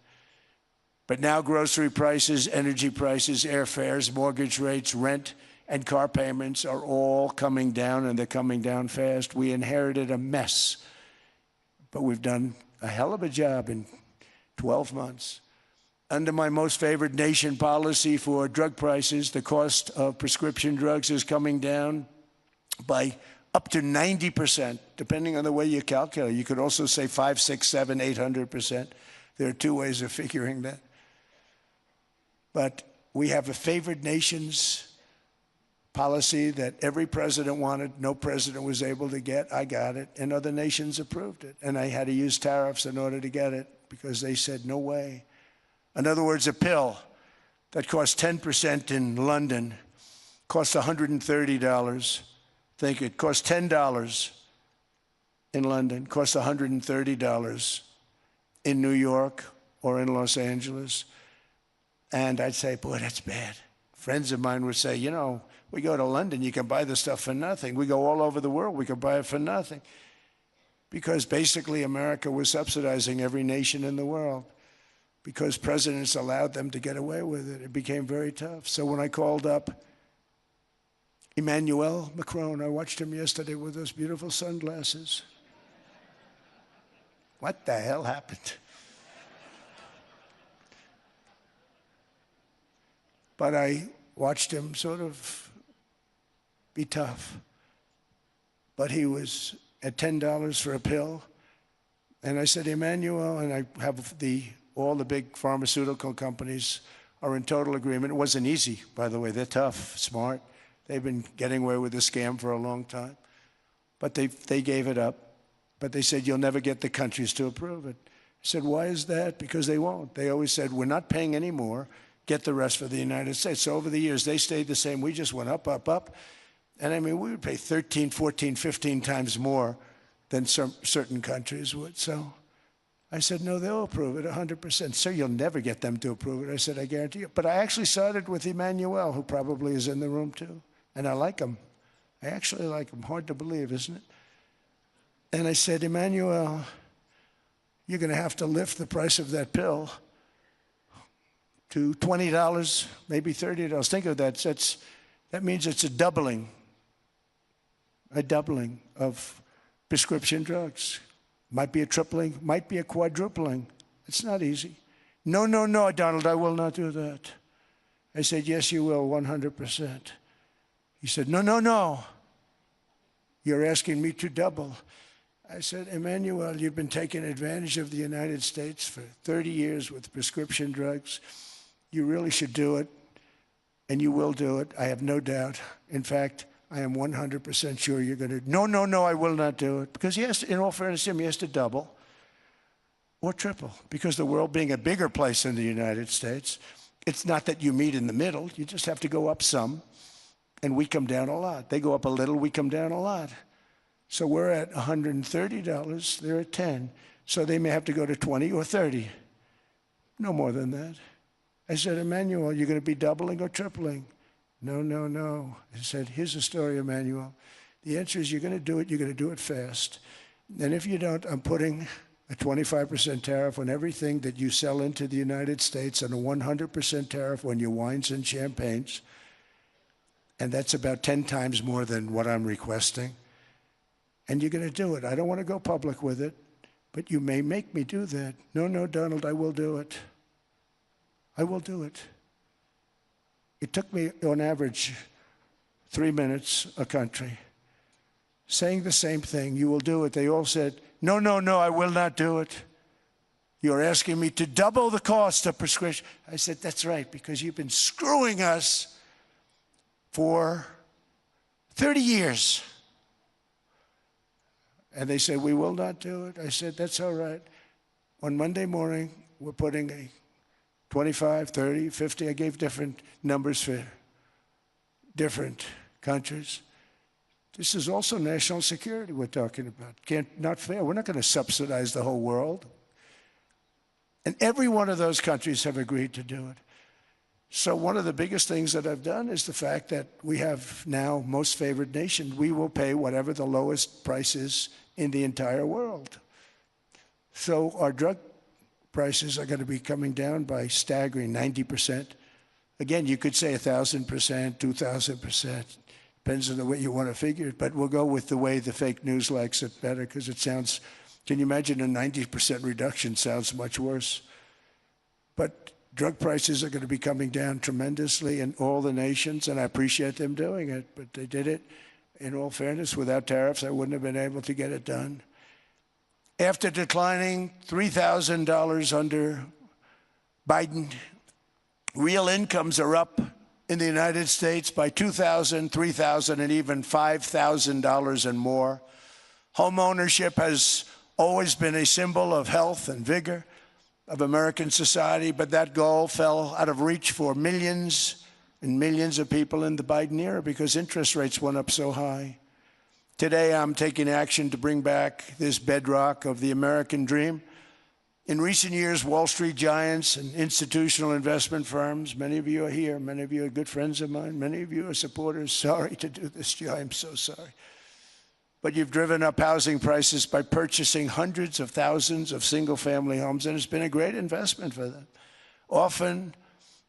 But now grocery prices, energy prices, airfares, mortgage rates, rent, and car payments are all coming down, and they're coming down fast. We inherited a mess, but we've done a hell of a job in 12 months. Under my most favored nation policy for drug prices, the cost of prescription drugs is coming down by up to 90%, depending on the way you calculate. You could also say 5, 6, 7, 800%. There are two ways of figuring that. But we have a favored nations policy that every president wanted, no president was able to get. I got it, and other nations approved it. And I had to use tariffs in order to get it because they said, no way. In other words, a pill that costs 10% in London costs $130. Think it costs $10 in London, costs $130 in New York or in Los Angeles. And I'd say, boy, that's bad. Friends of mine would say, you know, we go to London, you can buy the stuff for nothing. We go all over the world, we can buy it for nothing. Because basically America was subsidizing every nation in the world because presidents allowed them to get away with it. It became very tough. So when I called up Emmanuel Macron, I watched him yesterday with those beautiful sunglasses. What the hell happened? But I watched him sort of be tough. But he was at $10 for a pill. And I said, Emmanuel, and I have all the big pharmaceutical companies are in total agreement. It wasn't easy, by the way. They're tough, smart. They've been getting away with the scam for a long time. But they gave it up. But they said, you'll never get the countries to approve it. I said, why is that? Because they won't. They always said, we're not paying any more. Get the rest for the United States. So over the years, they stayed the same. We just went up, up, up. And I mean, we would pay 13, 14, 15 times more than certain countries would. So I said, no, they'll approve it 100%. Sir, you'll never get them to approve it. I said, I guarantee you. But I actually started with Emmanuel, who probably is in the room too. And I like him. I actually like him. Hard to believe, isn't it? And I said, Emmanuel, you're going to have to lift the price of that pill to $20, maybe $30. Think of that. That means it's a doubling of prescription drugs. Might be a tripling, might be a quadrupling. It's not easy. No, no, no, Donald, I will not do that. I said, yes, you will, 100%. He said, no, no, no. You're asking me to double. I said, Emmanuel, you've been taking advantage of the United States for 30 years with prescription drugs. You really should do it, and you will do it. I have no doubt. In fact, I am 100% sure you're going to. No, no, no, I will not do it. Because he has to, in all fairness to him, he has to double or triple. Because the world being a bigger place than the United States, it's not that you meet in the middle. You just have to go up some, and we come down a lot. They go up a little, we come down a lot. So we're at $130, they're at 10. So they may have to go to 20 or 30. No more than that. I said, Emmanuel, you're going to be doubling or tripling? No, no, no. I said, here's the story, Emmanuel. The answer is you're going to do it, you're going to do it fast. And if you don't, I'm putting a 25% tariff on everything that you sell into the United States and a 100% tariff on your wines and champagnes. And that's about 10 times more than what I'm requesting. And you're going to do it. I don't want to go public with it, but you may make me do that. No, no, Donald, I will do it. I will do it. It took me, on average, 3 minutes a country, saying the same thing. You will do it. They all said, no, no, no, I will not do it. You're asking me to double the cost of prescription. I said, that's right, because you've been screwing us for 30 years. And they said, we will not do it. I said, that's all right. On Monday morning, we're putting a 25, 30, 50. I gave different numbers for different countries. This is also national security we're talking about. Not fair. We're not going to subsidize the whole world. And every one of those countries have agreed to do it. So one of the biggest things that I've done is the fact that we have now most favored nation. We will pay whatever the lowest price is in the entire world. So our drug prices are going to be coming down by staggering 90%. Again, you could say 1,000%, 2,000%. Depends on the way you want to figure it. But we'll go with the way the fake news likes it better because it sounds, can you imagine a 90% reduction sounds much worse. But drug prices are going to be coming down tremendously in all the nations, and I appreciate them doing it. But they did it, in all fairness, without tariffs. I wouldn't have been able to get it done. After declining $3,000 under Biden, real incomes are up in the United States by $2,000, $3,000, and even $5,000 and more. Home ownership has always been a symbol of health and vigor of American society, but that goal fell out of reach for millions and millions of people in the Biden era because interest rates went up so high. Today, I'm taking action to bring back this bedrock of the American dream. In recent years, Wall Street giants and institutional investment firms, many of you are here, many of you are good friends of mine, many of you are supporters. Sorry to do this to you, I'm so sorry. But you've driven up housing prices by purchasing hundreds of thousands of single-family homes, and it's been a great investment for them. Often,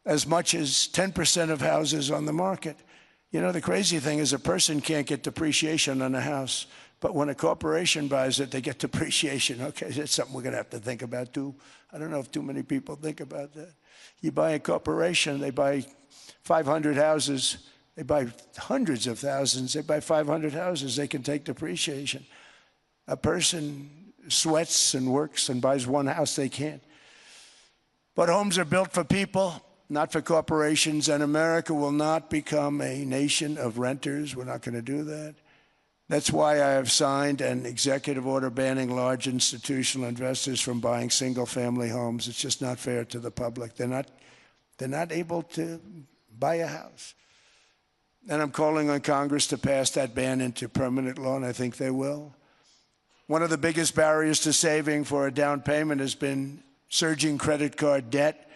as much as 10% of houses on the market. You know, the crazy thing is a person can't get depreciation on a house, but when a corporation buys it, they get depreciation. Okay, that's something we're going to have to think about, too. I don't know if too many people think about that. You buy a corporation, they buy 500 houses. They buy hundreds of thousands. They buy 500 houses. They can take depreciation. A person sweats and works and buys one house they can't. But homes are built for people, not for corporations, and America will not become a nation of renters. We're not going to do that. That's why I have signed an executive order banning large institutional investors from buying single-family homes. It's just not fair to the public. They're not able to buy a house. And I'm calling on Congress to pass that ban into permanent law, and I think they will. One of the biggest barriers to saving for a down payment has been surging credit card debt.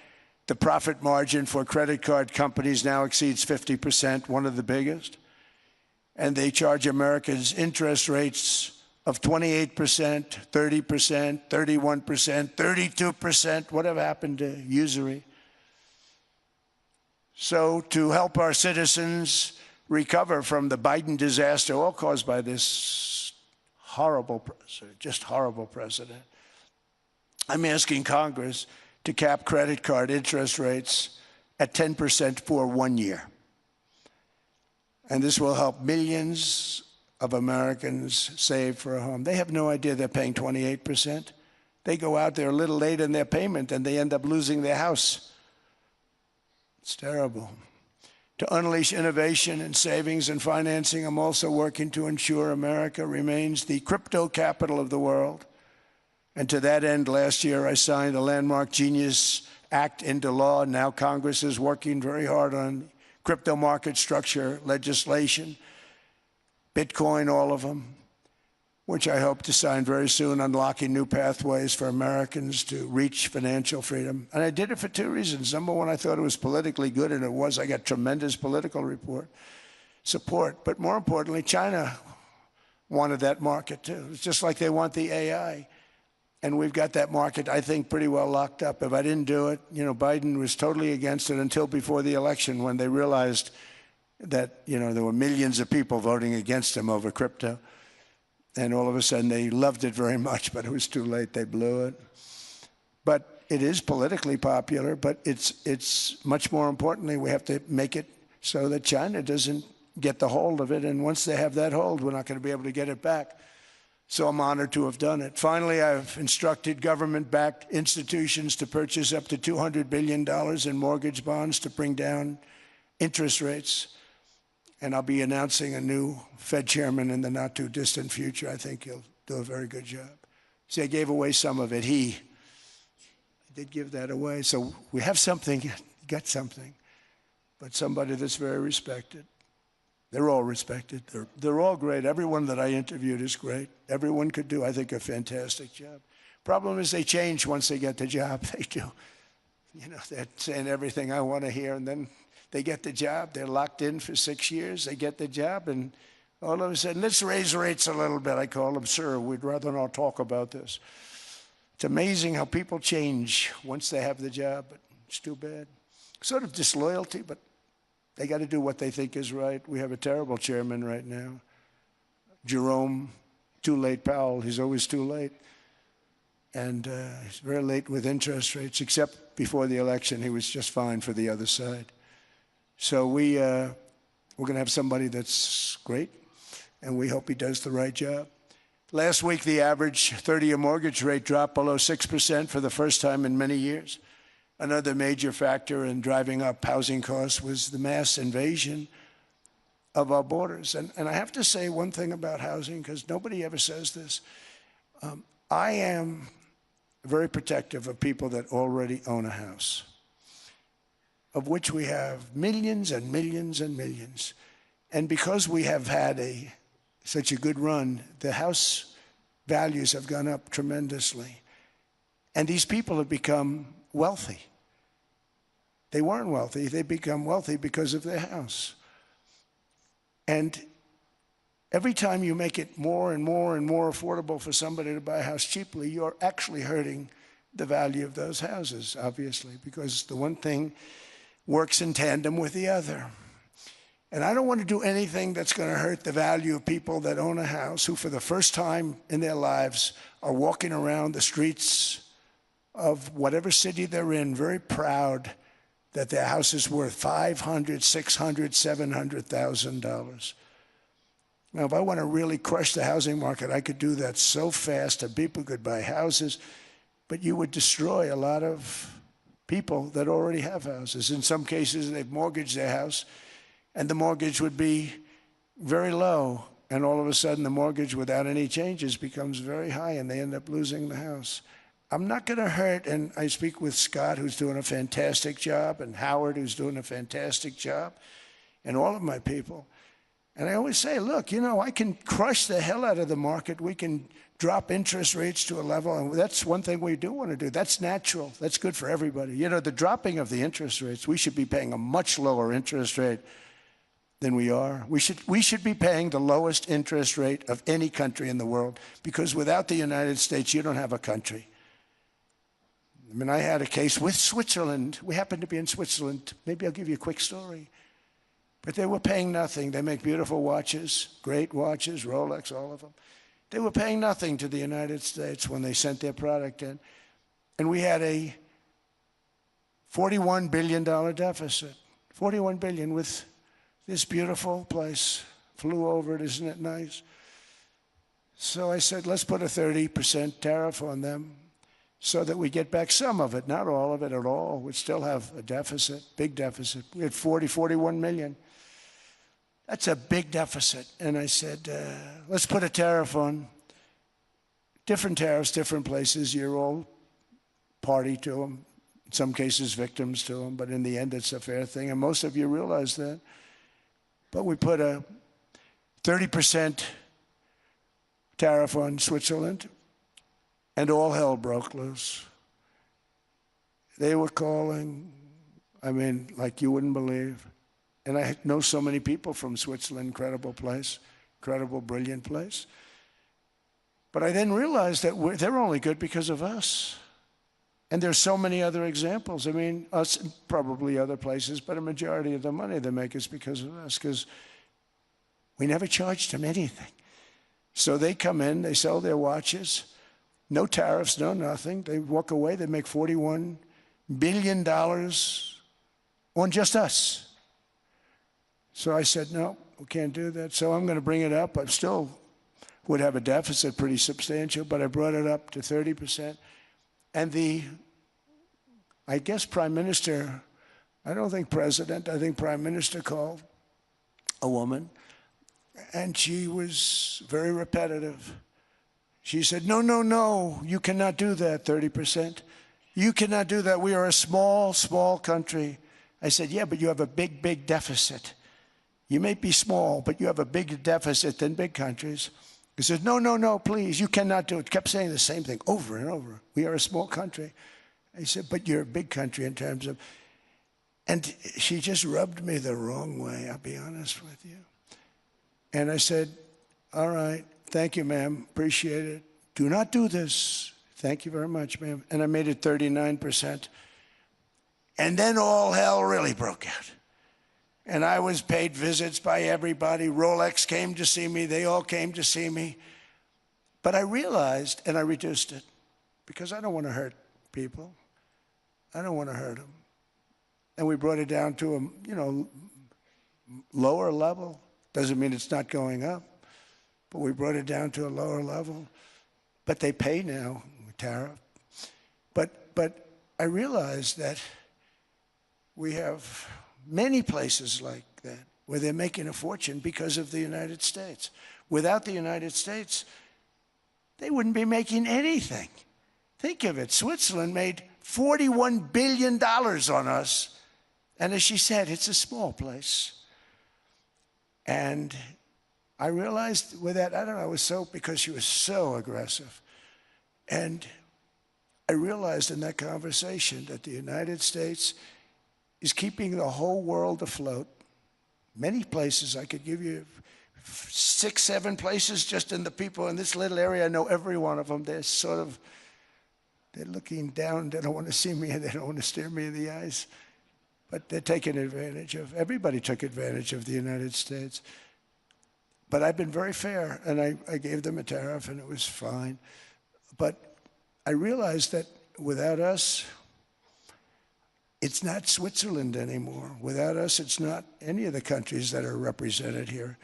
The profit margin for credit card companies now exceeds 50%, one of the biggest. And they charge Americans interest rates of 28%, 30%, 31%, 32%. Whatever happened to usury? So to help our citizens recover from the Biden disaster, all caused by this horrible president, I'm asking Congress to cap credit card interest rates at 10% for 1 year. And this will help millions of Americans save for a home. They have no idea they're paying 28%. They go out there a little late in their payment and they end up losing their house. It's terrible. To unleash innovation and savings and financing, I'm also working to ensure America remains the crypto capital of the world. And to that end, last year I signed the landmark Genius Act into law. Now Congress is working very hard on crypto market structure legislation, Bitcoin, all of them, which I hope to sign very soon, unlocking new pathways for Americans to reach financial freedom. And I did it for two reasons. Number one, I thought it was politically good, and it was. I got tremendous political support. But more importantly, China wanted that market too. It's just like they want the AI. And we've got that market, I think, pretty well locked up. If I didn't do it, Biden was totally against it until before the election when they realized that, there were millions of people voting against him over crypto. And all of a sudden they loved it very much, but it was too late. They blew it. But it is politically popular, but it's much more importantly, we have to make it so that China doesn't get the hold of it. And once they have that hold, we're not going to be able to get it back. So I'm honored to have done it. Finally, I've instructed government-backed institutions to purchase up to $200 billion in mortgage bonds to bring down interest rates. And I'll be announcing a new Fed chairman in the not-too-distant future. I think he'll do a very good job. See, I gave away some of it. He did give that away. So we have something, got something, but somebody that's very respected. They're all respected. They're all great. Everyone that I interviewed is great. Everyone could do, I think, a fantastic job. Problem is they change once they get the job. They do. They're saying everything I want to hear, and then they get the job. They're locked in for 6 years. They get the job, and all of a sudden, let's raise rates a little bit. I call them, sir, we'd rather not talk about this. It's amazing how people change once they have the job, but it's too bad. Sort of disloyalty, but they got to do what they think is right. We have a terrible chairman right now. Jerome, too late Powell. He's always too late. And he's very late with interest rates, except before the election, he was just fine for the other side. So we're going to have somebody that's great, and we hope he does the right job. Last week, the average 30-year mortgage rate dropped below 6% for the first time in many years. Another major factor in driving up housing costs was the mass invasion of our borders. And I have to say one thing about housing, because nobody ever says this. I am very protective of people that already own a house, of which we have millions and millions and millions. And because we have had such a good run, the house values have gone up tremendously. And these people have become wealthy. They weren't wealthy. They become wealthy because of their house. And every time you make it more and more and more affordable for somebody to buy a house cheaply, you're actually hurting the value of those houses, obviously, because the one thing works in tandem with the other. And I don't want to do anything that's going to hurt the value of people that own a house, who for the first time in their lives are walking around the streets of whatever city they're in, very proud that their house is worth $500,000, $600,000, $700,000. Now, if I want to really crush the housing market, I could do that so fast and people could buy houses, but you would destroy a lot of people that already have houses. In some cases, they've mortgaged their house, and the mortgage would be very low, and all of a sudden the mortgage without any changes becomes very high, and they end up losing the house. I'm not going to hurt, and I speak with Scott, who's doing a fantastic job, and Howard, who's doing a fantastic job, and all of my people. And I always say, look, you know, I can crush the hell out of the market. We can drop interest rates to a level, and that's one thing we do want to do. That's natural. That's good for everybody. You know, the dropping of the interest rates, we should be paying a much lower interest rate than we are. We should be paying the lowest interest rate of any country in the world, because without the United States, you don't have a country. I mean, I had a case with Switzerland. We happened to be in Switzerland. Maybe I'll give you a quick story. But they were paying nothing. They make beautiful watches, great watches, Rolex, all of them. They were paying nothing to the United States when they sent their product in. And we had a $41 billion deficit. $41 billion with this beautiful place. Flew over it, isn't it nice? So I said, let's put a 30% tariff on them so that we get back some of it, not all of it at all. We'd still have a deficit, big deficit. We had 41 million. That's a big deficit. And I said, let's put a tariff on. Different tariffs, different places. You're all party to them. In some cases, victims to them. But in the end, it's a fair thing. And most of you realize that. But we put a 30% tariff on Switzerland, and all hell broke loose. They were calling, I mean, like you wouldn't believe. And I know so many people from Switzerland, incredible place, incredible, brilliant place. But I then realized that they're only good because of us. And there's so many other examples. I mean, us and probably other places, but a majority of the money they make is because of us, because we never charged them anything. So they come in, they sell their watches, no tariffs, no nothing. They walk away, they make $41 billion on just us. So I said, no, we can't do that. So I'm going to bring it up. I still would have a deficit pretty substantial, but I brought it up to 30%. And I guess Prime Minister, I don't think President, I think Prime Minister called a woman, and she was very repetitive. She said, no, no, no, you cannot do that, 30%. You cannot do that. We are a small, small country. I said, yeah, but you have a big, big deficit. You may be small, but you have a bigger deficit than big countries. He said, no, no, no, please, you cannot do it. Kept saying the same thing over and over. We are a small country. I said, but you're a big country in terms of, and she just rubbed me the wrong way, I'll be honest with you. And I said, all right, thank you, ma'am, appreciate it. Do not do this. Thank you very much, ma'am. And I made it 39%. And then all hell really broke out. And I was paid visits by everybody. Rolex came to see me. They all came to see me. But I realized, and I reduced it, because I don't want to hurt people. I don't want to hurt them. And we brought it down to a, lower level. Doesn't mean it's not going up, but we brought it down to a lower level. But they pay now, tariff. But I realized that we have many places like that where they're making a fortune because of the United States. Without the United States, they wouldn't be making anything. Think of it. Switzerland made $41 billion on us. And as she said, it's a small place. And I realized with that, I don't know, because she was so aggressive. And I realized in that conversation that the United States is keeping the whole world afloat. Many places, I could give you 6, 7 places just in the people in this little area. I know every one of them. They're looking down. They don't want to see me, and they don't want to stare me in the eyes. But they're taking advantage of, everybody took advantage of the United States. But I've been very fair, and I gave them a tariff, and it was fine. But I realized that without us, it's not Switzerland anymore. Without us, it's not any of the countries that are represented here.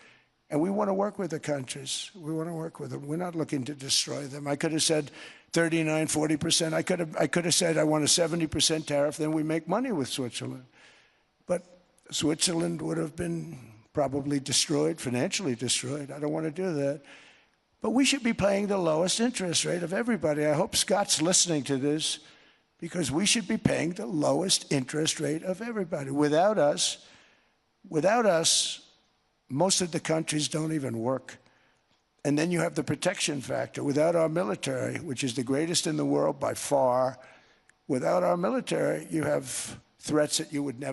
And we want to work with the countries. We want to work with them. We're not looking to destroy them. I could have said 39, 40%. I could have said I want a 70% tariff, then we make money with Switzerland. But Switzerland would have been probably destroyed, financially destroyed. I don't want to do that. But we should be paying the lowest interest rate of everybody. I hope Scott's listening to this, because we should be paying the lowest interest rate of everybody. Without us, most of the countries don't even work. And then you have the protection factor. Without our military, which is the greatest in the world by far, without our military, you have threats that you wouldn't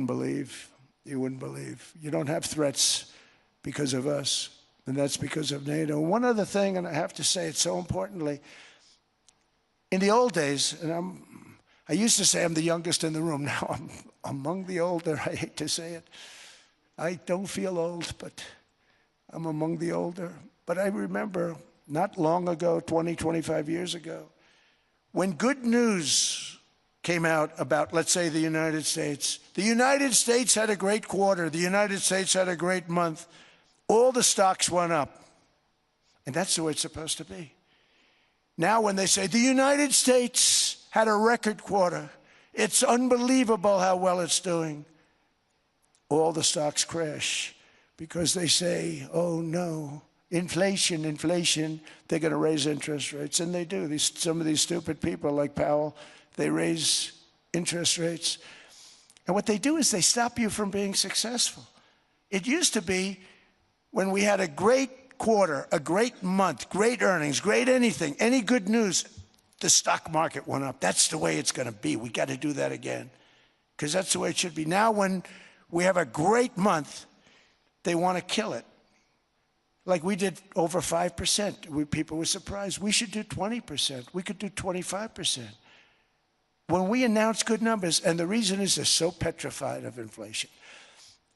believe. You wouldn't believe. You don't have threats because of us, and that's because of NATO. One other thing, and I have to say it so importantly, in the old days, and I used to say I'm the youngest in the room. Now I'm among the older. I hate to say it. I don't feel old, but I'm among the older. But I remember not long ago, 20, 25 years ago, when good news came out about, let's say, the United States. The United States had a great quarter. The United States had a great month. All the stocks went up. And that's the way it's supposed to be. Now when they say the United States had a record quarter, it's unbelievable how well it's doing, all the stocks crash because they say, oh no, inflation, they're going to raise interest rates. And they do. Some of these stupid people like Powell, they raise interest rates. And what they do is they stop you from being successful. It used to be when we had a great quarter, a great month, great earnings, great anything, any good news, the stock market went up. That's the way it's going to be. We got to do that again because that's the way it should be. Now when we have a great month, they want to kill it. Like we did over 5%. People were surprised. We should do 20%. We could do 25%. When we announce good numbers, and the reason is they're so petrified of inflation.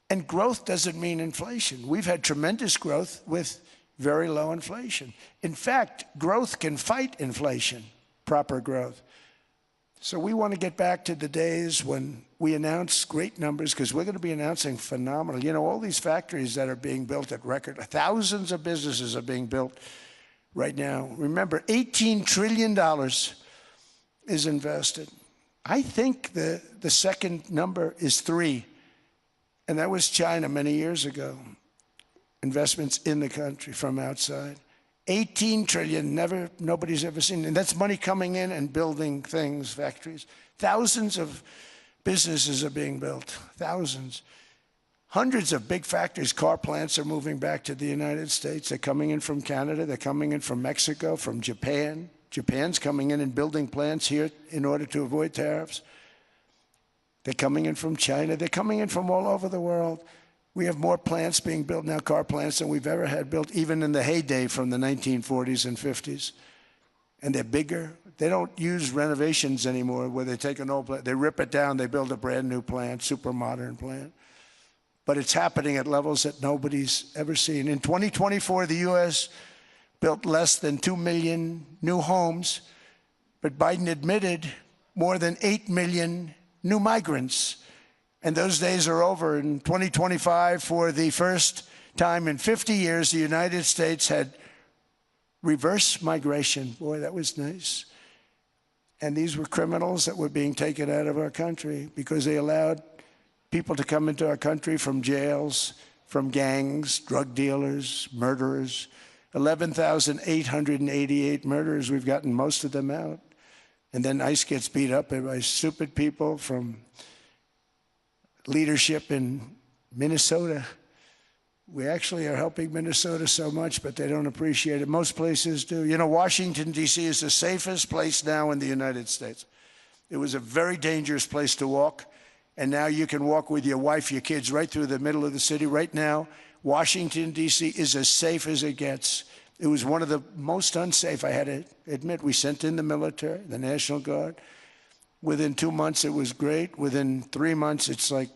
And growth doesn't mean inflation. We've had tremendous growth with very low inflation. In fact, growth can fight inflation, proper growth. So we want to get back to the days when we announce great numbers, because we're going to be announcing phenomenal. You know, all these factories that are being built at record, thousands of businesses are being built right now. Remember, $18 trillion is invested. I think the second number is 3, and that was China many years ago. Investments in the country from outside. 18 trillion, nobody's ever seen. And that's money coming in and building things, factories. Thousands of businesses are being built, thousands. Hundreds of big factories, car plants are moving back to the United States. They're coming in from Canada, they're coming in from Mexico, from Japan. Japan's coming in and building plants here in order to avoid tariffs. They're coming in from China, they're coming in from all over the world. We have more plants being built now, car plants, than we've ever had built, even in the heyday from the 1940s and 50s. And they're bigger. They don't use renovations anymore where they take an old plant, they rip it down, they build a brand new plant, super modern plant. But it's happening at levels that nobody's ever seen. In 2024, the U.S. built less than 2 million new homes, but Biden admitted more than 8 million new migrants. And those days are over. In 2025, for the first time in 50 years, the United States had reverse migration. Boy, that was nice. And these were criminals that were being taken out of our country because they allowed people to come into our country from jails, from gangs, drug dealers, murderers. 11,888 murderers. We've gotten most of them out. And then ICE gets beat up by stupid people from leadership in Minnesota. We actually are helping Minnesota so much, but they don't appreciate it. Most places do. You know, Washington, D.C. is the safest place now in the United States. It was a very dangerous place to walk, and now you can walk with your wife, your kids, right through the middle of the city. Right now, Washington, D.C. is as safe as it gets. It was one of the most unsafe, I had to admit. We sent in the military, the National Guard. Within 2 months, it was great. Within 3 months, it's like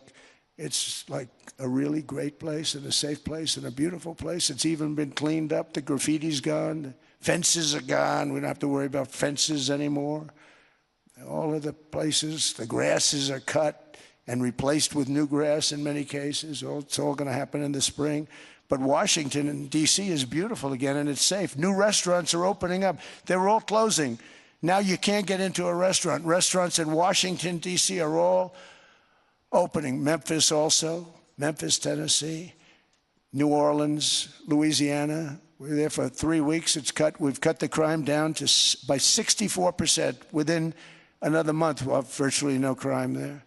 a really great place and a safe place and a beautiful place. It's even been cleaned up. The graffiti's gone. The fences are gone. We don't have to worry about fences anymore. All of the places, the grasses are cut. and replaced with new grass in many cases. It's all going to happen in the spring. But Washington and D.C. is beautiful again, and it's safe. New restaurants are opening up. They were all closing. Now you can't get into a restaurant. Restaurants in Washington, D.C. are all opening. Memphis also, Memphis, Tennessee, New Orleans, Louisiana. We were there for 3 weeks. We've cut the crime down by 64%. Within another month, we'll have virtually no crime there.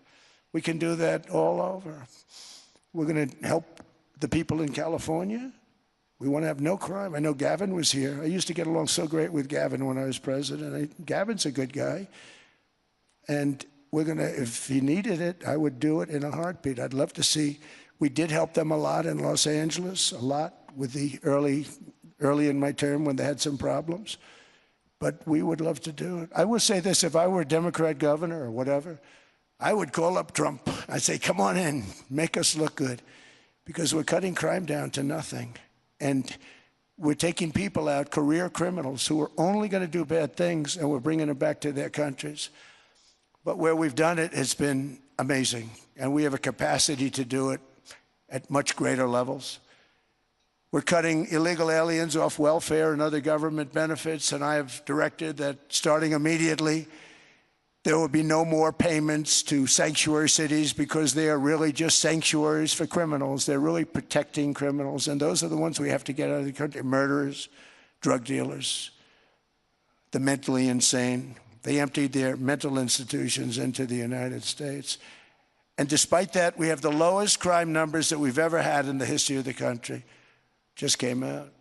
We can do that all over. We're going to help the people in California. We want to have no crime. I know Gavin was here. I used to get along so great with Gavin when I was president. Gavin's a good guy. And we're going to, if he needed it, I would do it in a heartbeat. I'd love to see. We did help them a lot in Los Angeles, a lot with the early in my term when they had some problems. But we would love to do it. I will say this, if I were a Democrat governor or whatever, I would call up Trump. I'd say, come on in, make us look good. Because we're cutting crime down to nothing. And we're taking people out, career criminals, who are only going to do bad things, and we're bringing them back to their countries. But where we've done it has been amazing. And we have a capacity to do it at much greater levels. We're cutting illegal aliens off welfare and other government benefits, and I have directed that starting immediately, there will be no more payments to sanctuary cities because they are really just sanctuaries for criminals. They're really protecting criminals, and those are the ones we have to get out of the country. Murderers, drug dealers, the mentally insane. They emptied their mental institutions into the United States. And despite that, we have the lowest crime numbers that we've ever had in the history of the country. Just came out.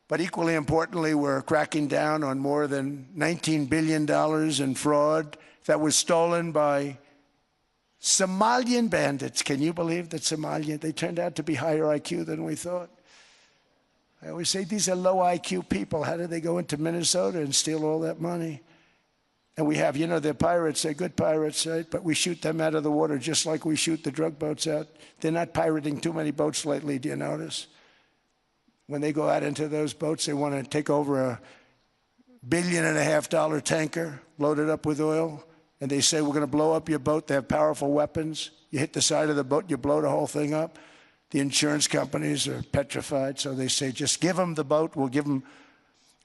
But equally importantly, we're cracking down on more than $19 billion in fraud that was stolen by Somalian bandits. Can you believe that Somalian? They turned out to be higher IQ than we thought. I always say these are low IQ people. How did they go into Minnesota and steal all that money? And we have, they're pirates. They're good pirates, right? But we shoot them out of the water just like we shoot the drug boats out. They're not pirating too many boats lately, do you notice? When they go out into those boats, they want to take over a $1.5 billion tanker loaded up with oil, and they say, we're going to blow up your boat. They have powerful weapons. You hit the side of the boat, you blow the whole thing up. The insurance companies are petrified, so they say, just give them the boat. We'll give them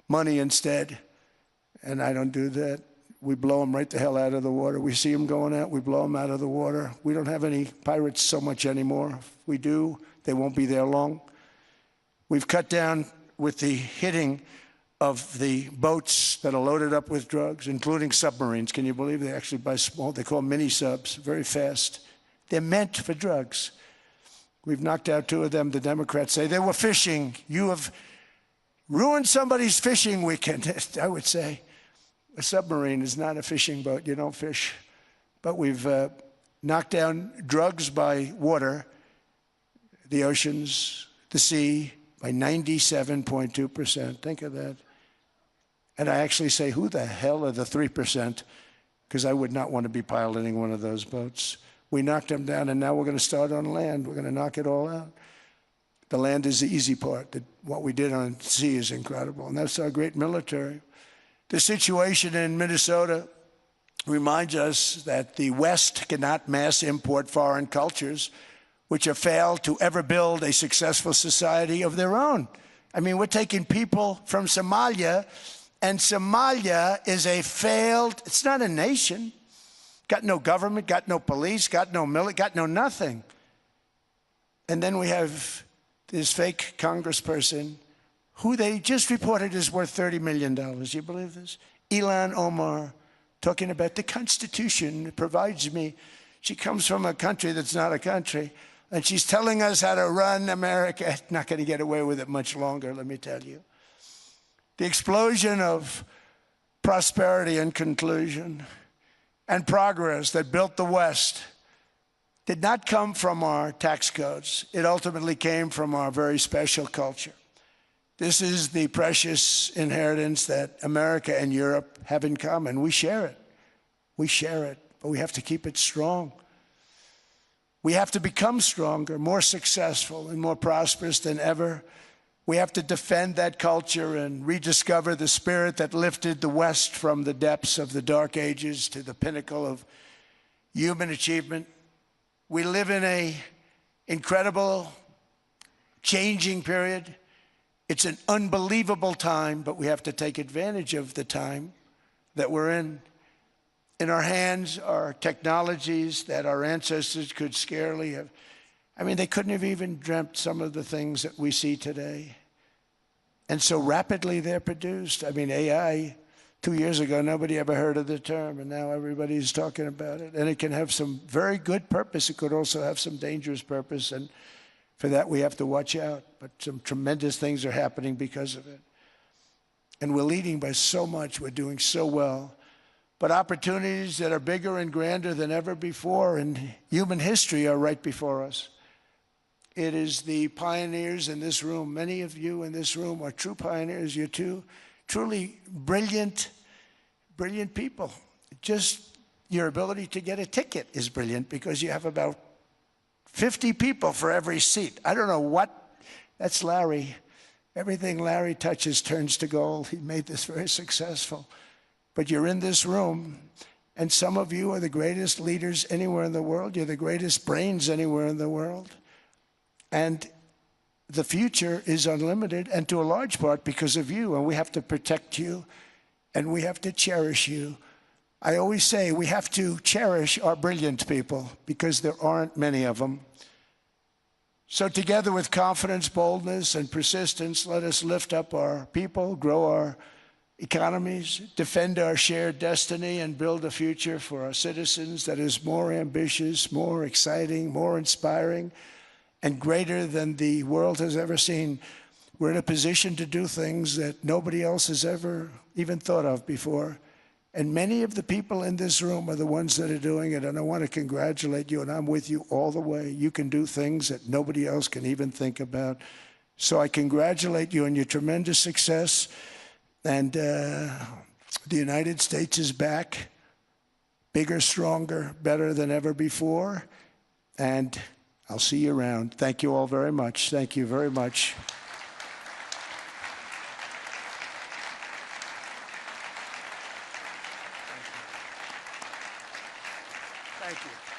money instead. And I don't do that. We blow them right the hell out of the water. We see them going out, we blow them out of the water. We don't have any pirates so much anymore. If we do, they won't be there long. We've cut down with the hitting of the boats that are loaded up with drugs, including submarines. Can you believe they actually buy small, they call mini subs, very fast. They're meant for drugs. We've knocked out 2 of them. The Democrats say they were fishing. You have ruined somebody's fishing weekend, I would say. A submarine is not a fishing boat. You don't fish. But we've knocked down drugs by water, the oceans, the sea, by 97.2%. Think of that. And I actually say, who the hell are the 3%? Because I would not want to be piloting one of those boats. We knocked them down, and now we're going to start on land. We're going to knock it all out. The land is the easy part. What we did on sea is incredible, and that's our great military. The situation in Minnesota reminds us that the West cannot mass import foreign cultures which have failed to ever build a successful society of their own. I mean, we're taking people from Somalia, and Somalia is a failed, it's not a nation. Got no government, got no police, got no military, got no nothing. And then we have this fake congressperson who they just reported is worth $30 million. You believe this? Ilhan Omar, talking about the Constitution provides me. She comes from a country that's not a country, and she's telling us how to run America. Not going to get away with it much longer, let me tell you. The explosion of prosperity and conclusion and progress that built the West did not come from our tax codes. It ultimately came from our very special culture. This is the precious inheritance that America and Europe have in common. We share it. We share it, but we have to keep it strong. We have to become stronger, more successful, and more prosperous than ever. We have to defend that culture and rediscover the spirit that lifted the West from the depths of the Dark Ages to the pinnacle of human achievement. We live in an incredible, changing period. It's an unbelievable time, but we have to take advantage of the time that we're in. In our hands are technologies that our ancestors could scarcely have. I mean, they couldn't have even dreamt some of the things that we see today. And so rapidly they're produced. I mean, AI, 2 years ago, nobody ever heard of the term, and now everybody's talking about it. And it can have some very good purpose. It could also have some dangerous purpose, and for that we have to watch out. But some tremendous things are happening because of it. And we're leading by so much. We're doing so well. But opportunities that are bigger and grander than ever before in human history are right before us. It is the pioneers in this room. Many of you in this room are true pioneers. You're truly brilliant people. Just your ability to get a ticket is brilliant because you have about 50 people for every seat. I don't know what, that's Larry. Everything Larry touches turns to gold. He made this very successful. But you're in this room, and some of you are the greatest leaders anywhere in the world. You're the greatest brains anywhere in the world. And the future is unlimited, and to a large part because of you, and we have to protect you, and we have to cherish you. I always say we have to cherish our brilliant people because there aren't many of them. So together with confidence, boldness, and persistence, let us lift up our people, grow our economies, defend our shared destiny, and build a future for our citizens that is more ambitious, more exciting, more inspiring, and greater than the world has ever seen. We're in a position to do things that nobody else has ever even thought of before. And many of the people in this room are the ones that are doing it, and I want to congratulate you, and I'm with you all the way. You can do things that nobody else can even think about. So I congratulate you on your tremendous success. And the United States is back, bigger, stronger, better than ever before. And I'll see you around. Thank you all very much. Thank you very much. Thank you.